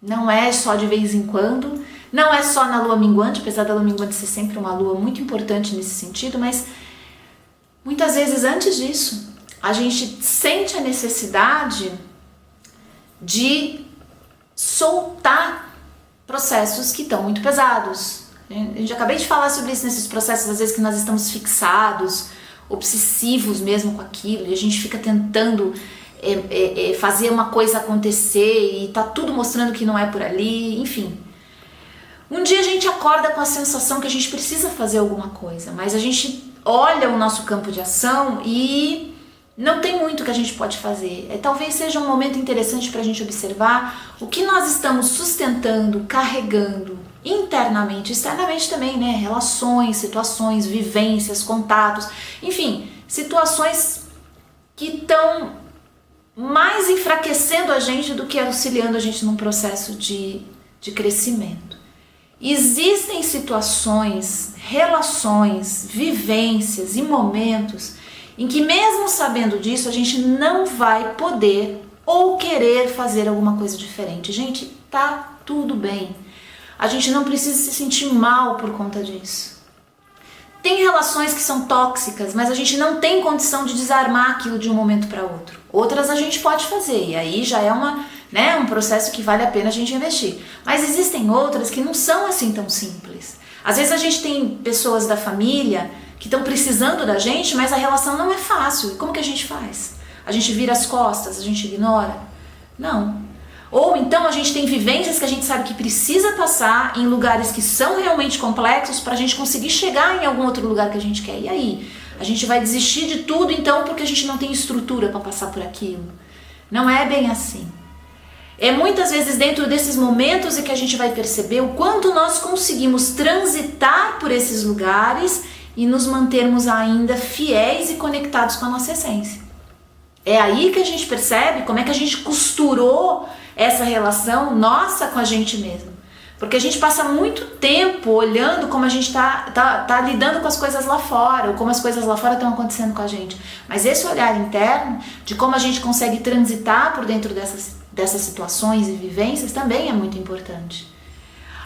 Não é só de vez em quando. Não é só na lua minguante, apesar da lua minguante ser sempre uma lua muito importante nesse sentido, mas muitas vezes antes disso, a gente sente a necessidade de soltar processos que estão muito pesados. A gente acabei de falar sobre isso nesses processos, às vezes que nós estamos fixados, obsessivos mesmo com aquilo, e a gente fica tentando fazer uma coisa acontecer e tá tudo mostrando que não é por ali, enfim. Um dia a gente acorda com a sensação que a gente precisa fazer alguma coisa, mas a gente olha o nosso campo de ação e não tem muito que a gente pode fazer. Talvez seja um momento interessante para a gente observar o que nós estamos sustentando, carregando internamente, externamente também, né? Relações, situações, vivências, contatos, enfim, situações que estão mais enfraquecendo a gente do que auxiliando a gente num processo de crescimento. Existem situações, relações, vivências e momentos em que, mesmo sabendo disso, a gente não vai poder ou querer fazer alguma coisa diferente. Gente, tá tudo bem. A gente não precisa se sentir mal por conta disso. Tem relações que são tóxicas, mas a gente não tem condição de desarmar aquilo de um momento para outro. Outras a gente pode fazer, e aí já é um processo que vale a pena a gente investir. Mas existem outras que não são assim tão simples. Às vezes a gente tem pessoas da família que estão precisando da gente, mas a relação não é fácil. E como que a gente faz? A gente vira as costas, a gente ignora? Não. Ou então a gente tem vivências que a gente sabe que precisa passar em lugares que são realmente complexos para a gente conseguir chegar em algum outro lugar que a gente quer. E aí? A gente vai desistir de tudo então porque a gente não tem estrutura para passar por aquilo? Não é bem assim. É muitas vezes dentro desses momentos em que a gente vai perceber o quanto nós conseguimos transitar por esses lugares e nos mantermos ainda fiéis e conectados com a nossa essência. É aí que a gente percebe como é que a gente costurou essa relação nossa com a gente mesmo. Porque a gente passa muito tempo olhando como a gente tá lidando com as coisas lá fora, ou como as coisas lá fora estão acontecendo com a gente. Mas esse olhar interno, de como a gente consegue transitar por dentro dessas situações e vivências, também é muito importante.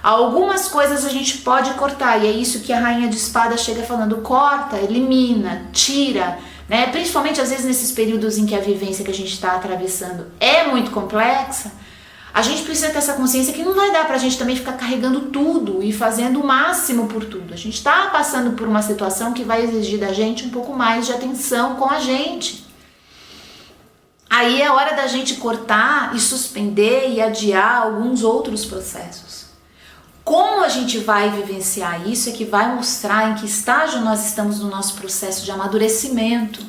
Algumas coisas a gente pode cortar, e é isso que a Rainha de Espadas chega falando: corta, elimina, tira, né? Principalmente às vezes nesses períodos em que a vivência que a gente está atravessando é muito complexa, a gente precisa ter essa consciência que não vai dar pra gente também ficar carregando tudo e fazendo o máximo por tudo. A gente está passando por uma situação que vai exigir da gente um pouco mais de atenção com a gente. Aí é hora da gente cortar e suspender e adiar alguns outros processos. Como a gente vai vivenciar isso é que vai mostrar em que estágio nós estamos no nosso processo de amadurecimento.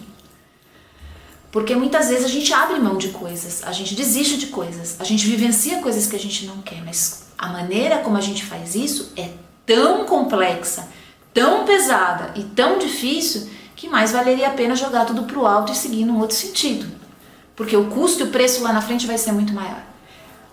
Porque muitas vezes a gente abre mão de coisas, a gente desiste de coisas, a gente vivencia coisas que a gente não quer, mas a maneira como a gente faz isso é tão complexa, tão pesada e tão difícil que mais valeria a pena jogar tudo pro alto e seguir num outro sentido. Porque o custo e o preço lá na frente vai ser muito maior.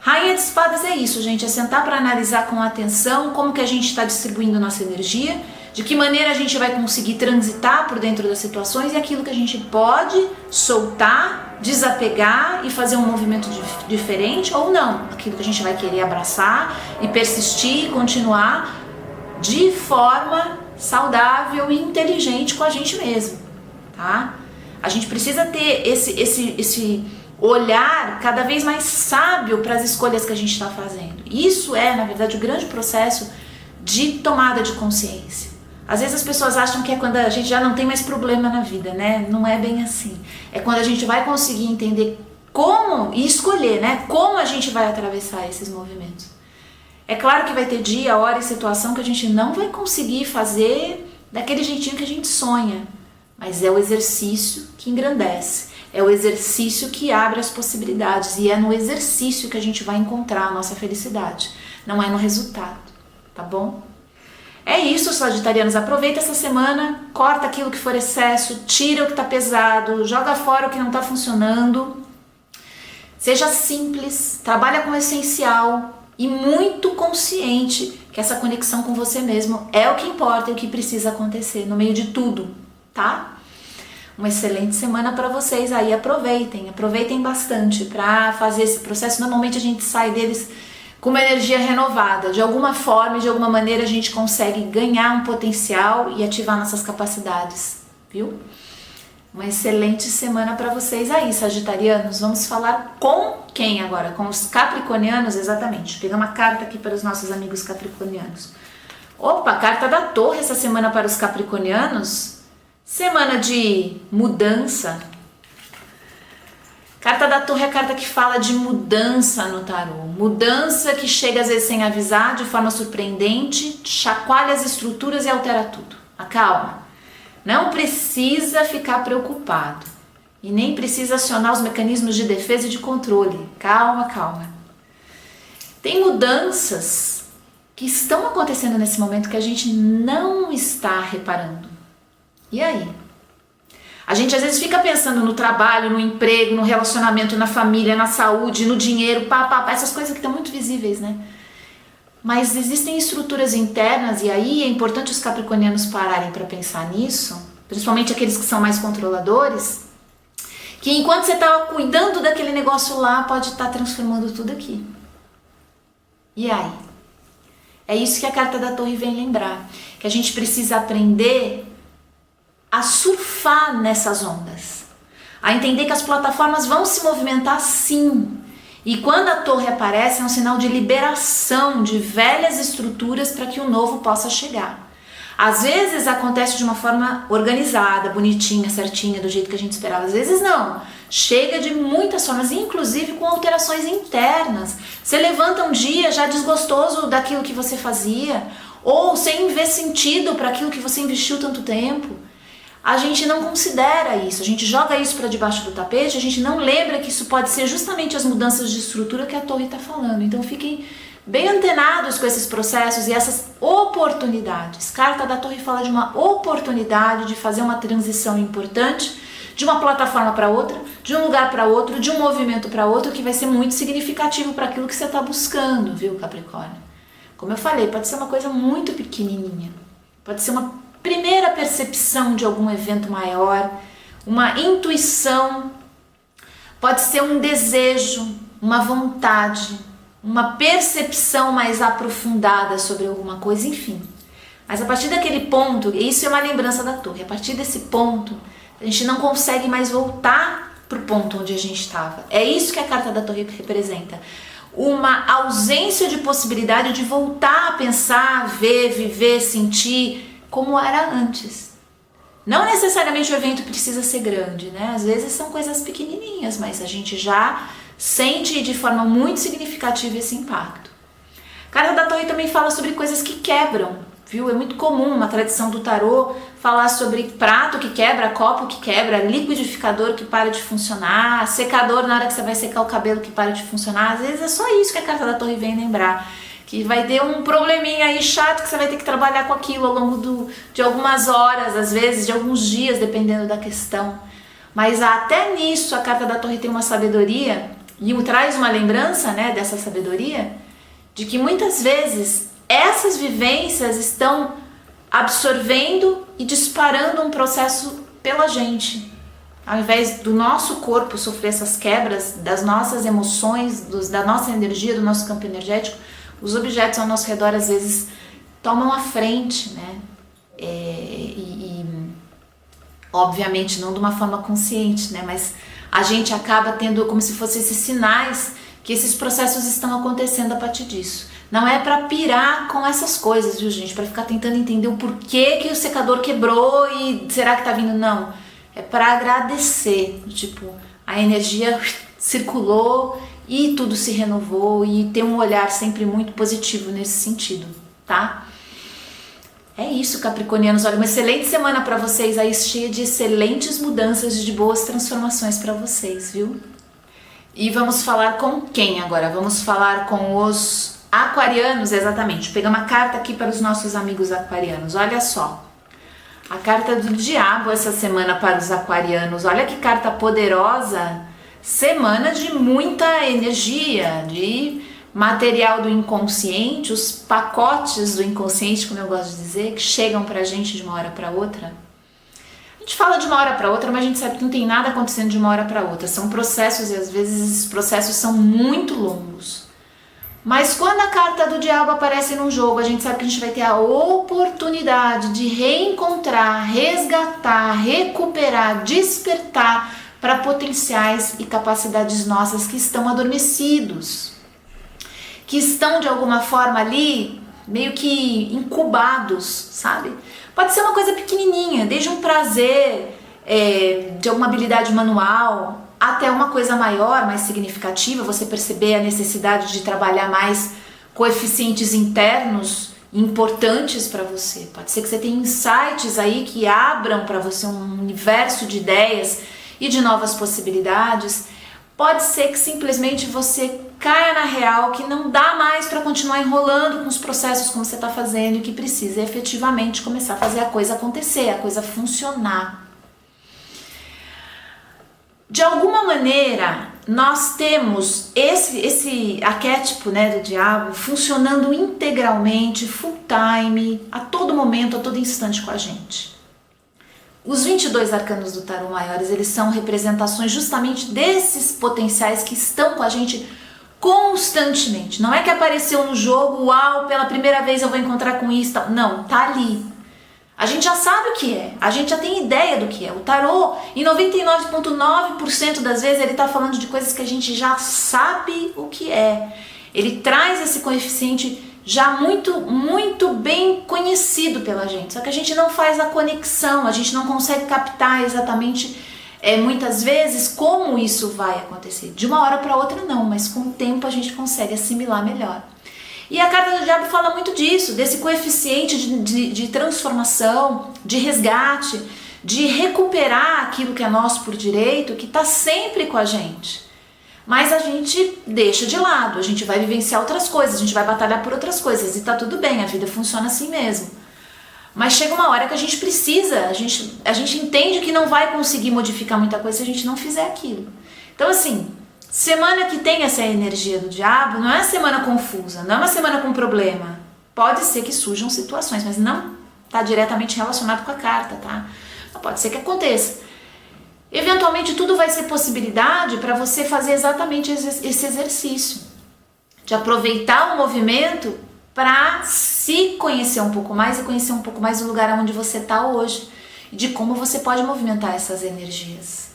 Rainha de Espadas é isso, gente, é sentar para analisar com atenção como que a gente está distribuindo nossa energia, de que maneira a gente vai conseguir transitar por dentro das situações e aquilo que a gente pode soltar, desapegar e fazer um movimento diferente ou não. Aquilo que a gente vai querer abraçar e persistir e continuar de forma saudável e inteligente com a gente mesmo, tá? A gente precisa ter esse olhar cada vez mais sábio para as escolhas que a gente está fazendo. Isso é, na verdade, o grande processo de tomada de consciência. Às vezes as pessoas acham que é quando a gente já não tem mais problema na vida, né? Não é bem assim. É quando a gente vai conseguir entender como e escolher, né? Como a gente vai atravessar esses movimentos. É claro que vai ter dia, hora e situação que a gente não vai conseguir fazer daquele jeitinho que a gente sonha. Mas é o exercício que engrandece. É o exercício que abre as possibilidades. E é no exercício que a gente vai encontrar a nossa felicidade. Não é no resultado, tá bom? É isso, sagitarianos, aproveita essa semana, corta aquilo que for excesso, tira o que está pesado, joga fora o que não está funcionando, seja simples, trabalha com o essencial e muito consciente que essa conexão com você mesmo é o que importa e o que precisa acontecer no meio de tudo, tá? Uma excelente semana para vocês aí, aproveitem bastante para fazer esse processo. Normalmente a gente sai deles com uma energia renovada, de alguma forma e de alguma maneira a gente consegue ganhar um potencial e ativar nossas capacidades, viu? Uma excelente semana para vocês aí, sagitarianos. Vamos falar com quem agora? Com os capricornianos, exatamente. Vou pegar uma carta aqui para os nossos amigos capricornianos. Opa, carta da Torre essa semana para os capricornianos. Semana de mudança. Carta da Torre é a carta que fala de mudança no tarô. Mudança que chega às vezes sem avisar, de forma surpreendente, chacoalha as estruturas e altera tudo. Acalma. Não precisa ficar preocupado. E nem precisa acionar os mecanismos de defesa e de controle. Calma, calma. Tem mudanças que estão acontecendo nesse momento que a gente não está reparando. E aí? A gente às vezes fica pensando no trabalho, no emprego, no relacionamento, na família, na saúde, no dinheiro, essas coisas que estão muito visíveis, né? Mas existem estruturas internas e aí é importante os capricornianos pararem para pensar nisso, principalmente aqueles que são mais controladores, que enquanto você está cuidando daquele negócio lá, pode estar transformando tudo aqui. E aí? É isso que a carta da Torre vem lembrar, que a gente precisa aprender a surfar nessas ondas, a entender que as plataformas vão se movimentar sim. E quando a Torre aparece é um sinal de liberação de velhas estruturas para que o novo possa chegar. Às vezes acontece de uma forma organizada, bonitinha, certinha, do jeito que a gente esperava. Às vezes não. Chega de muitas formas, inclusive com alterações internas. Você levanta um dia já desgostoso daquilo que você fazia, ou sem ver sentido para aquilo que você investiu tanto tempo. A gente não considera isso, a gente joga isso para debaixo do tapete, a gente não lembra que isso pode ser justamente as mudanças de estrutura que a Torre está falando. Então fiquem bem antenados com esses processos e essas oportunidades. Carta da Torre fala de uma oportunidade de fazer uma transição importante de uma plataforma para outra, de um lugar para outro, de um movimento para outro, que vai ser muito significativo para aquilo que você está buscando, viu, Capricórnio? Como eu falei, pode ser uma coisa muito pequenininha, pode ser uma primeira percepção de algum evento maior, uma intuição, pode ser um desejo, uma vontade, uma percepção mais aprofundada sobre alguma coisa, enfim. Mas a partir daquele ponto, isso é uma lembrança da torre, a partir desse ponto, a gente não consegue mais voltar para o ponto onde a gente estava. É isso que a carta da torre representa. Uma ausência de possibilidade de voltar a pensar, ver, viver, sentir como era antes. Não necessariamente o evento precisa ser grande, né? Às vezes são coisas pequenininhas, mas a gente já sente de forma muito significativa esse impacto. A carta da torre também fala sobre coisas que quebram, viu? É muito comum uma tradição do tarô falar sobre prato que quebra, copo que quebra, liquidificador que para de funcionar, secador na hora que você vai secar o cabelo que para de funcionar. Às vezes é só isso que a carta da torre vem lembrar. Que vai ter um probleminha aí chato que você vai ter que trabalhar com aquilo ao longo de algumas horas, às vezes, de alguns dias, dependendo da questão. Mas até nisso a carta da torre tem uma sabedoria e traz uma lembrança, né, dessa sabedoria, de que muitas vezes essas vivências estão absorvendo e disparando um processo pela gente. Ao invés do nosso corpo sofrer essas quebras, das nossas emoções, da nossa energia, do nosso campo energético, os objetos ao nosso redor às vezes tomam a frente, né? Obviamente não de uma forma consciente, né? Mas a gente acaba tendo como se fossem esses sinais que esses processos estão acontecendo a partir disso. Não é para pirar com essas coisas, viu, gente? Para ficar tentando entender o porquê que o secador quebrou e será que tá vindo? Não. É para agradecer, tipo, a energia circulou e tudo se renovou e ter um olhar sempre muito positivo nesse sentido, tá? É isso, capricornianos. Olha, uma excelente semana para vocês aí, cheia de excelentes mudanças, de boas transformações para vocês, viu? E vamos falar com quem agora? Vamos falar com os aquarianos, exatamente. Vou pegar uma carta aqui para os nossos amigos aquarianos. Olha só. A carta do diabo essa semana para os aquarianos. Olha que carta poderosa. Semana de muita energia, de material do inconsciente, os pacotes do inconsciente, como eu gosto de dizer, que chegam pra gente de uma hora para outra. A gente fala de uma hora para outra, mas a gente sabe que não tem nada acontecendo de uma hora para outra. São processos e às vezes esses processos são muito longos. Mas quando a carta do diabo aparece num jogo, a gente sabe que a gente vai ter a oportunidade de reencontrar, resgatar, recuperar, despertar para potenciais e capacidades nossas que estão adormecidos, que estão de alguma forma ali meio que incubados, sabe? Pode ser uma coisa pequenininha, desde um prazer de alguma habilidade manual, até uma coisa maior, mais significativa, você perceber a necessidade de trabalhar mais coeficientes internos importantes para você. Pode ser que você tenha insights aí que abram para você um universo de ideias e de novas possibilidades. Pode ser que simplesmente você caia na real, que não dá mais para continuar enrolando com os processos como você está fazendo e que precisa efetivamente começar a fazer a coisa acontecer, a coisa funcionar. De alguma maneira, nós temos esse arquétipo, né, do diabo funcionando integralmente, full time, a todo momento, a todo instante com a gente. Os 22 arcanos do tarô maiores, eles são representações justamente desses potenciais que estão com a gente constantemente. Não é que apareceu no jogo, uau, pela primeira vez eu vou encontrar com isso. Não, tá ali. A gente já sabe o que é, a gente já tem ideia do que é. O tarô, em 99,9% das vezes, ele tá falando de coisas que a gente já sabe o que é. Ele traz esse coeficiente já muito bem conhecido pela gente, só que a gente não faz a conexão, a gente não consegue captar exatamente muitas vezes como isso vai acontecer. De uma hora para outra não, mas com o tempo a gente consegue assimilar melhor. E a carta do diabo fala muito disso, desse coeficiente de transformação, de resgate, de recuperar aquilo que é nosso por direito, que está sempre com a gente. Mas a gente deixa de lado, a gente vai vivenciar outras coisas, a gente vai batalhar por outras coisas e tá tudo bem, a vida funciona assim mesmo. Mas chega uma hora que a gente precisa, a gente entende que não vai conseguir modificar muita coisa se a gente não fizer aquilo. Então assim, semana que tem essa energia do diabo não é uma semana confusa, não é uma semana com problema. Pode ser que surjam situações, mas não está diretamente relacionado com a carta, tá? Mas pode ser que aconteça. Eventualmente tudo vai ser possibilidade para você fazer exatamente esse exercício de aproveitar o movimento para se conhecer um pouco mais e conhecer um pouco mais o lugar onde você está hoje e de como você pode movimentar essas energias.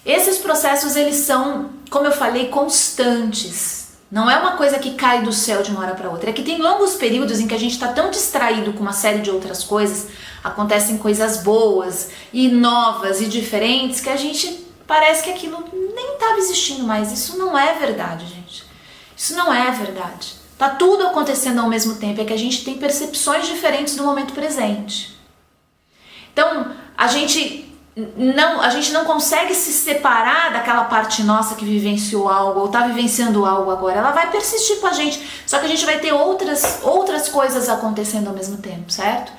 Esses processos, eles são, como eu falei, constantes. Não é uma coisa que cai do céu de uma hora para outra. É que tem longos períodos em que a gente está tão distraído com uma série de outras coisas, acontecem coisas boas e novas e diferentes, que a gente parece que aquilo nem estava existindo mais. Isso não é verdade, gente. Isso não é verdade. Tá tudo acontecendo ao mesmo tempo, é que a gente tem percepções diferentes do momento presente. Então, a gente não consegue se separar daquela parte nossa que vivenciou algo ou está vivenciando algo agora. Ela vai persistir com a gente, só que a gente vai ter outras coisas acontecendo ao mesmo tempo, certo?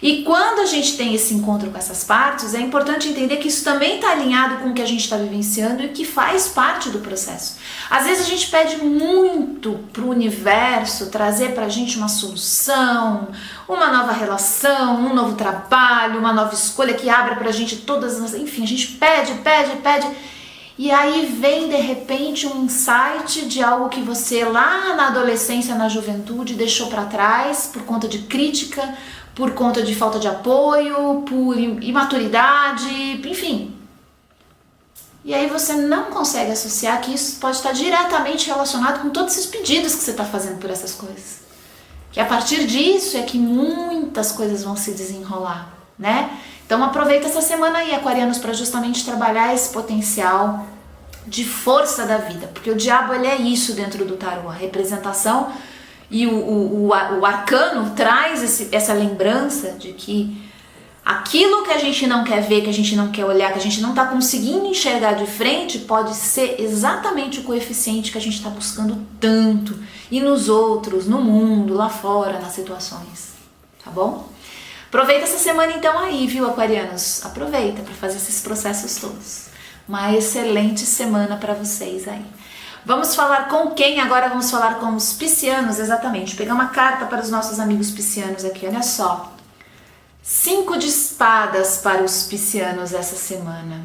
E quando a gente tem esse encontro com essas partes, é importante entender que isso também está alinhado com o que a gente está vivenciando e que faz parte do processo. Às vezes a gente pede muito para o universo trazer para a gente uma solução, uma nova relação, um novo trabalho, uma nova escolha que abra para a gente todas as... Enfim, a gente pede, e aí vem de repente um insight de algo que você lá na adolescência, na juventude, deixou para trás por conta de crítica, por conta de falta de apoio, por imaturidade, enfim. E aí você não consegue associar que isso pode estar diretamente relacionado com todos esses pedidos que você está fazendo por essas coisas. Que a partir disso é que muitas coisas vão se desenrolar, né? Então aproveita essa semana aí, aquarianos, para justamente trabalhar esse potencial de força da vida. Porque o diabo, ele é isso dentro do tarô, a representação. E o arcano traz essa lembrança de que aquilo que a gente não quer ver, que a gente não quer olhar, que a gente não está conseguindo enxergar de frente, pode ser exatamente o coeficiente que a gente está buscando tanto. E nos outros, no mundo, lá fora, nas situações. Tá bom? Aproveita essa semana então aí, viu, aquarianos? Aproveita para fazer esses processos todos. Uma excelente semana para vocês aí. Vamos falar com quem? Agora vamos falar com os piscianos, exatamente. Vou pegar uma carta para os nossos amigos piscianos aqui, olha só. 5 de espadas para os piscianos essa semana.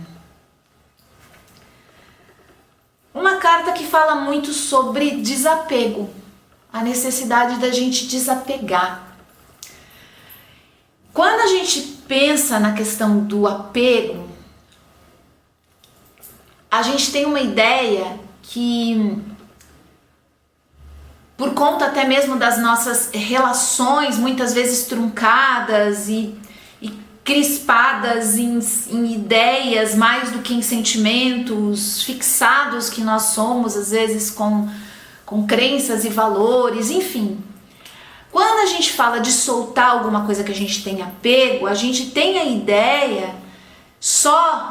Uma carta que fala muito sobre desapego, a necessidade da gente desapegar. Quando a gente pensa na questão do apego, a gente tem uma ideia que, por conta até mesmo das nossas relações muitas vezes truncadas e crispadas em ideias mais do que em sentimentos, fixados que nós somos às vezes com crenças e valores, enfim. Quando a gente fala de soltar alguma coisa que a gente tem apego, a gente tem a ideia,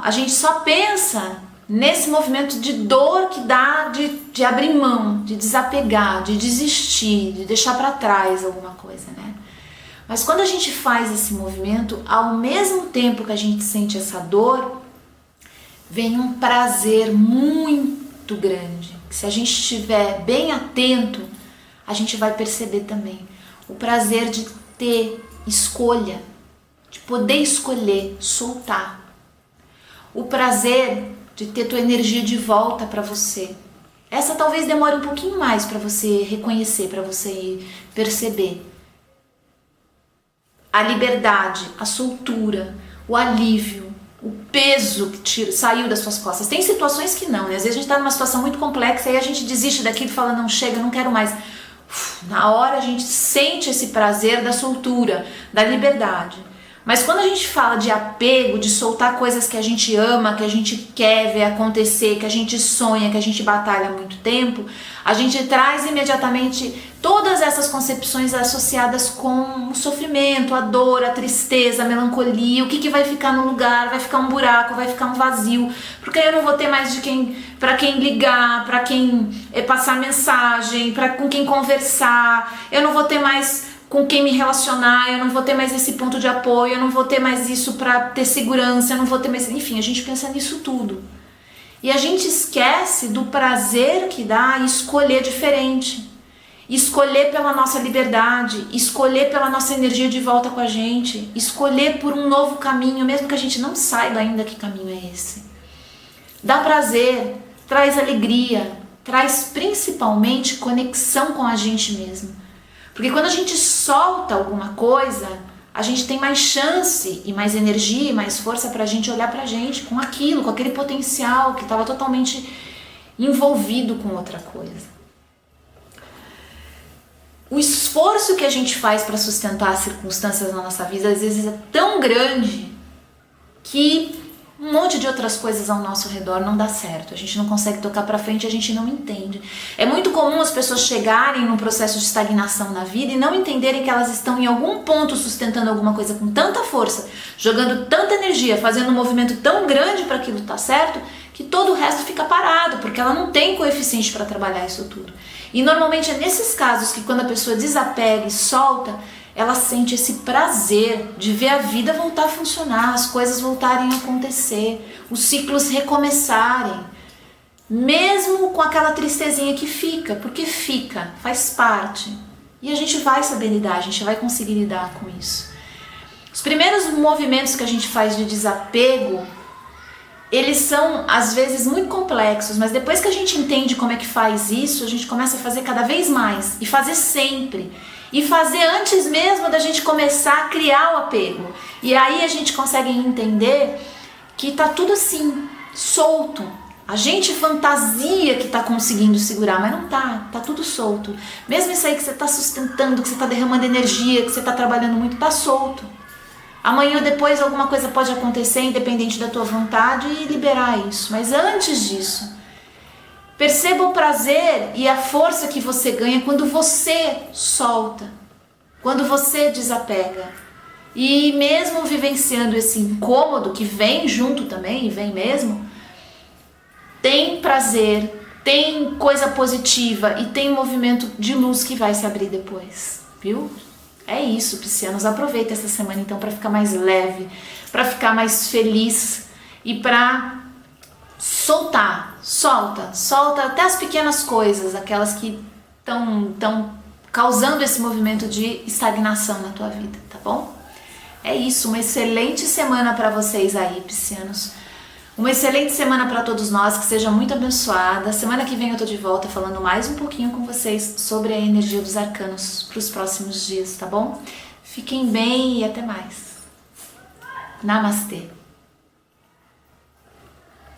a gente só pensa nesse movimento de dor que dá de abrir mão, de desapegar, de desistir, de deixar para trás alguma coisa, né? Mas quando a gente faz esse movimento, ao mesmo tempo que a gente sente essa dor, vem um prazer muito grande. Que se a gente estiver bem atento, a gente vai perceber também. O prazer de ter escolha, de poder escolher, soltar. O prazer de ter tua energia de volta para você. Essa talvez demore um pouquinho mais para você reconhecer, para você perceber. A liberdade, a soltura, o alívio, o peso que saiu das suas costas. Tem situações que não, né? Às vezes a gente está numa situação muito complexa e a gente desiste daquilo e fala, não, chega, não quero mais. Na hora a gente sente esse prazer da soltura, da liberdade. Mas quando a gente fala de apego, de soltar coisas que a gente ama, que a gente quer ver acontecer, que a gente sonha, que a gente batalha há muito tempo, a gente traz imediatamente todas essas concepções associadas com o sofrimento, a dor, a tristeza, a melancolia, o que vai ficar no lugar, vai ficar um buraco, vai ficar um vazio, porque eu não vou ter mais para quem ligar, para quem passar mensagem, com quem conversar, eu não vou ter mais com quem me relacionar, eu não vou ter mais esse ponto de apoio, eu não vou ter mais isso para ter segurança, eu não vou ter mais... Enfim, a gente pensa nisso tudo. E a gente esquece do prazer que dá escolher diferente. Escolher pela nossa liberdade, escolher pela nossa energia de volta com a gente, escolher por um novo caminho, mesmo que a gente não saiba ainda que caminho é esse. Dá prazer, traz alegria, traz principalmente conexão com a gente mesmo. Porque quando a gente solta alguma coisa, a gente tem mais chance e mais energia e mais força para a gente olhar para a gente com aquilo, com aquele potencial que estava totalmente envolvido com outra coisa. O esforço que a gente faz para sustentar as circunstâncias na nossa vida às vezes é tão grande que um monte de outras coisas ao nosso redor não dá certo. A gente não consegue tocar para frente, a gente não entende. É muito comum as pessoas chegarem num processo de estagnação na vida e não entenderem que elas estão em algum ponto sustentando alguma coisa com tanta força, jogando tanta energia, fazendo um movimento tão grande para aquilo estar certo, que todo o resto fica parado, porque ela não tem coeficiente para trabalhar isso tudo. E normalmente é nesses casos que quando a pessoa desapega e solta, ela sente esse prazer de ver a vida voltar a funcionar, as coisas voltarem a acontecer, os ciclos recomeçarem, mesmo com aquela tristezinha que fica, porque fica, faz parte. E a gente vai saber lidar, a gente vai conseguir lidar com isso. Os primeiros movimentos que a gente faz de desapego, eles são às vezes muito complexos, mas depois que a gente entende como é que faz isso, a gente começa a fazer cada vez mais e fazer sempre. E fazer antes mesmo da gente começar a criar o apego. E aí a gente consegue entender que tá tudo assim, solto. A gente fantasia que tá conseguindo segurar, mas não tá, tá tudo solto. Mesmo isso aí que você tá sustentando, que você tá derramando energia, que você tá trabalhando muito, tá solto. Amanhã ou depois alguma coisa pode acontecer, independente da tua vontade, e liberar isso. Mas antes disso, perceba o prazer e a força que você ganha quando você solta, quando você desapega. E mesmo vivenciando esse incômodo que vem junto também, e vem mesmo, tem prazer, tem coisa positiva e tem movimento de luz que vai se abrir depois, viu? É isso, piscianos. Aproveita essa semana então para ficar mais leve, para ficar mais feliz e para soltar, solta até as pequenas coisas, aquelas que estão causando esse movimento de estagnação na tua vida, tá bom? É isso, uma excelente semana para vocês aí, piscianos. Uma excelente semana para todos nós, que seja muito abençoada. Semana que vem eu tô de volta falando mais um pouquinho com vocês sobre a energia dos arcanos para os próximos dias, tá bom? Fiquem bem e até mais. Namastê.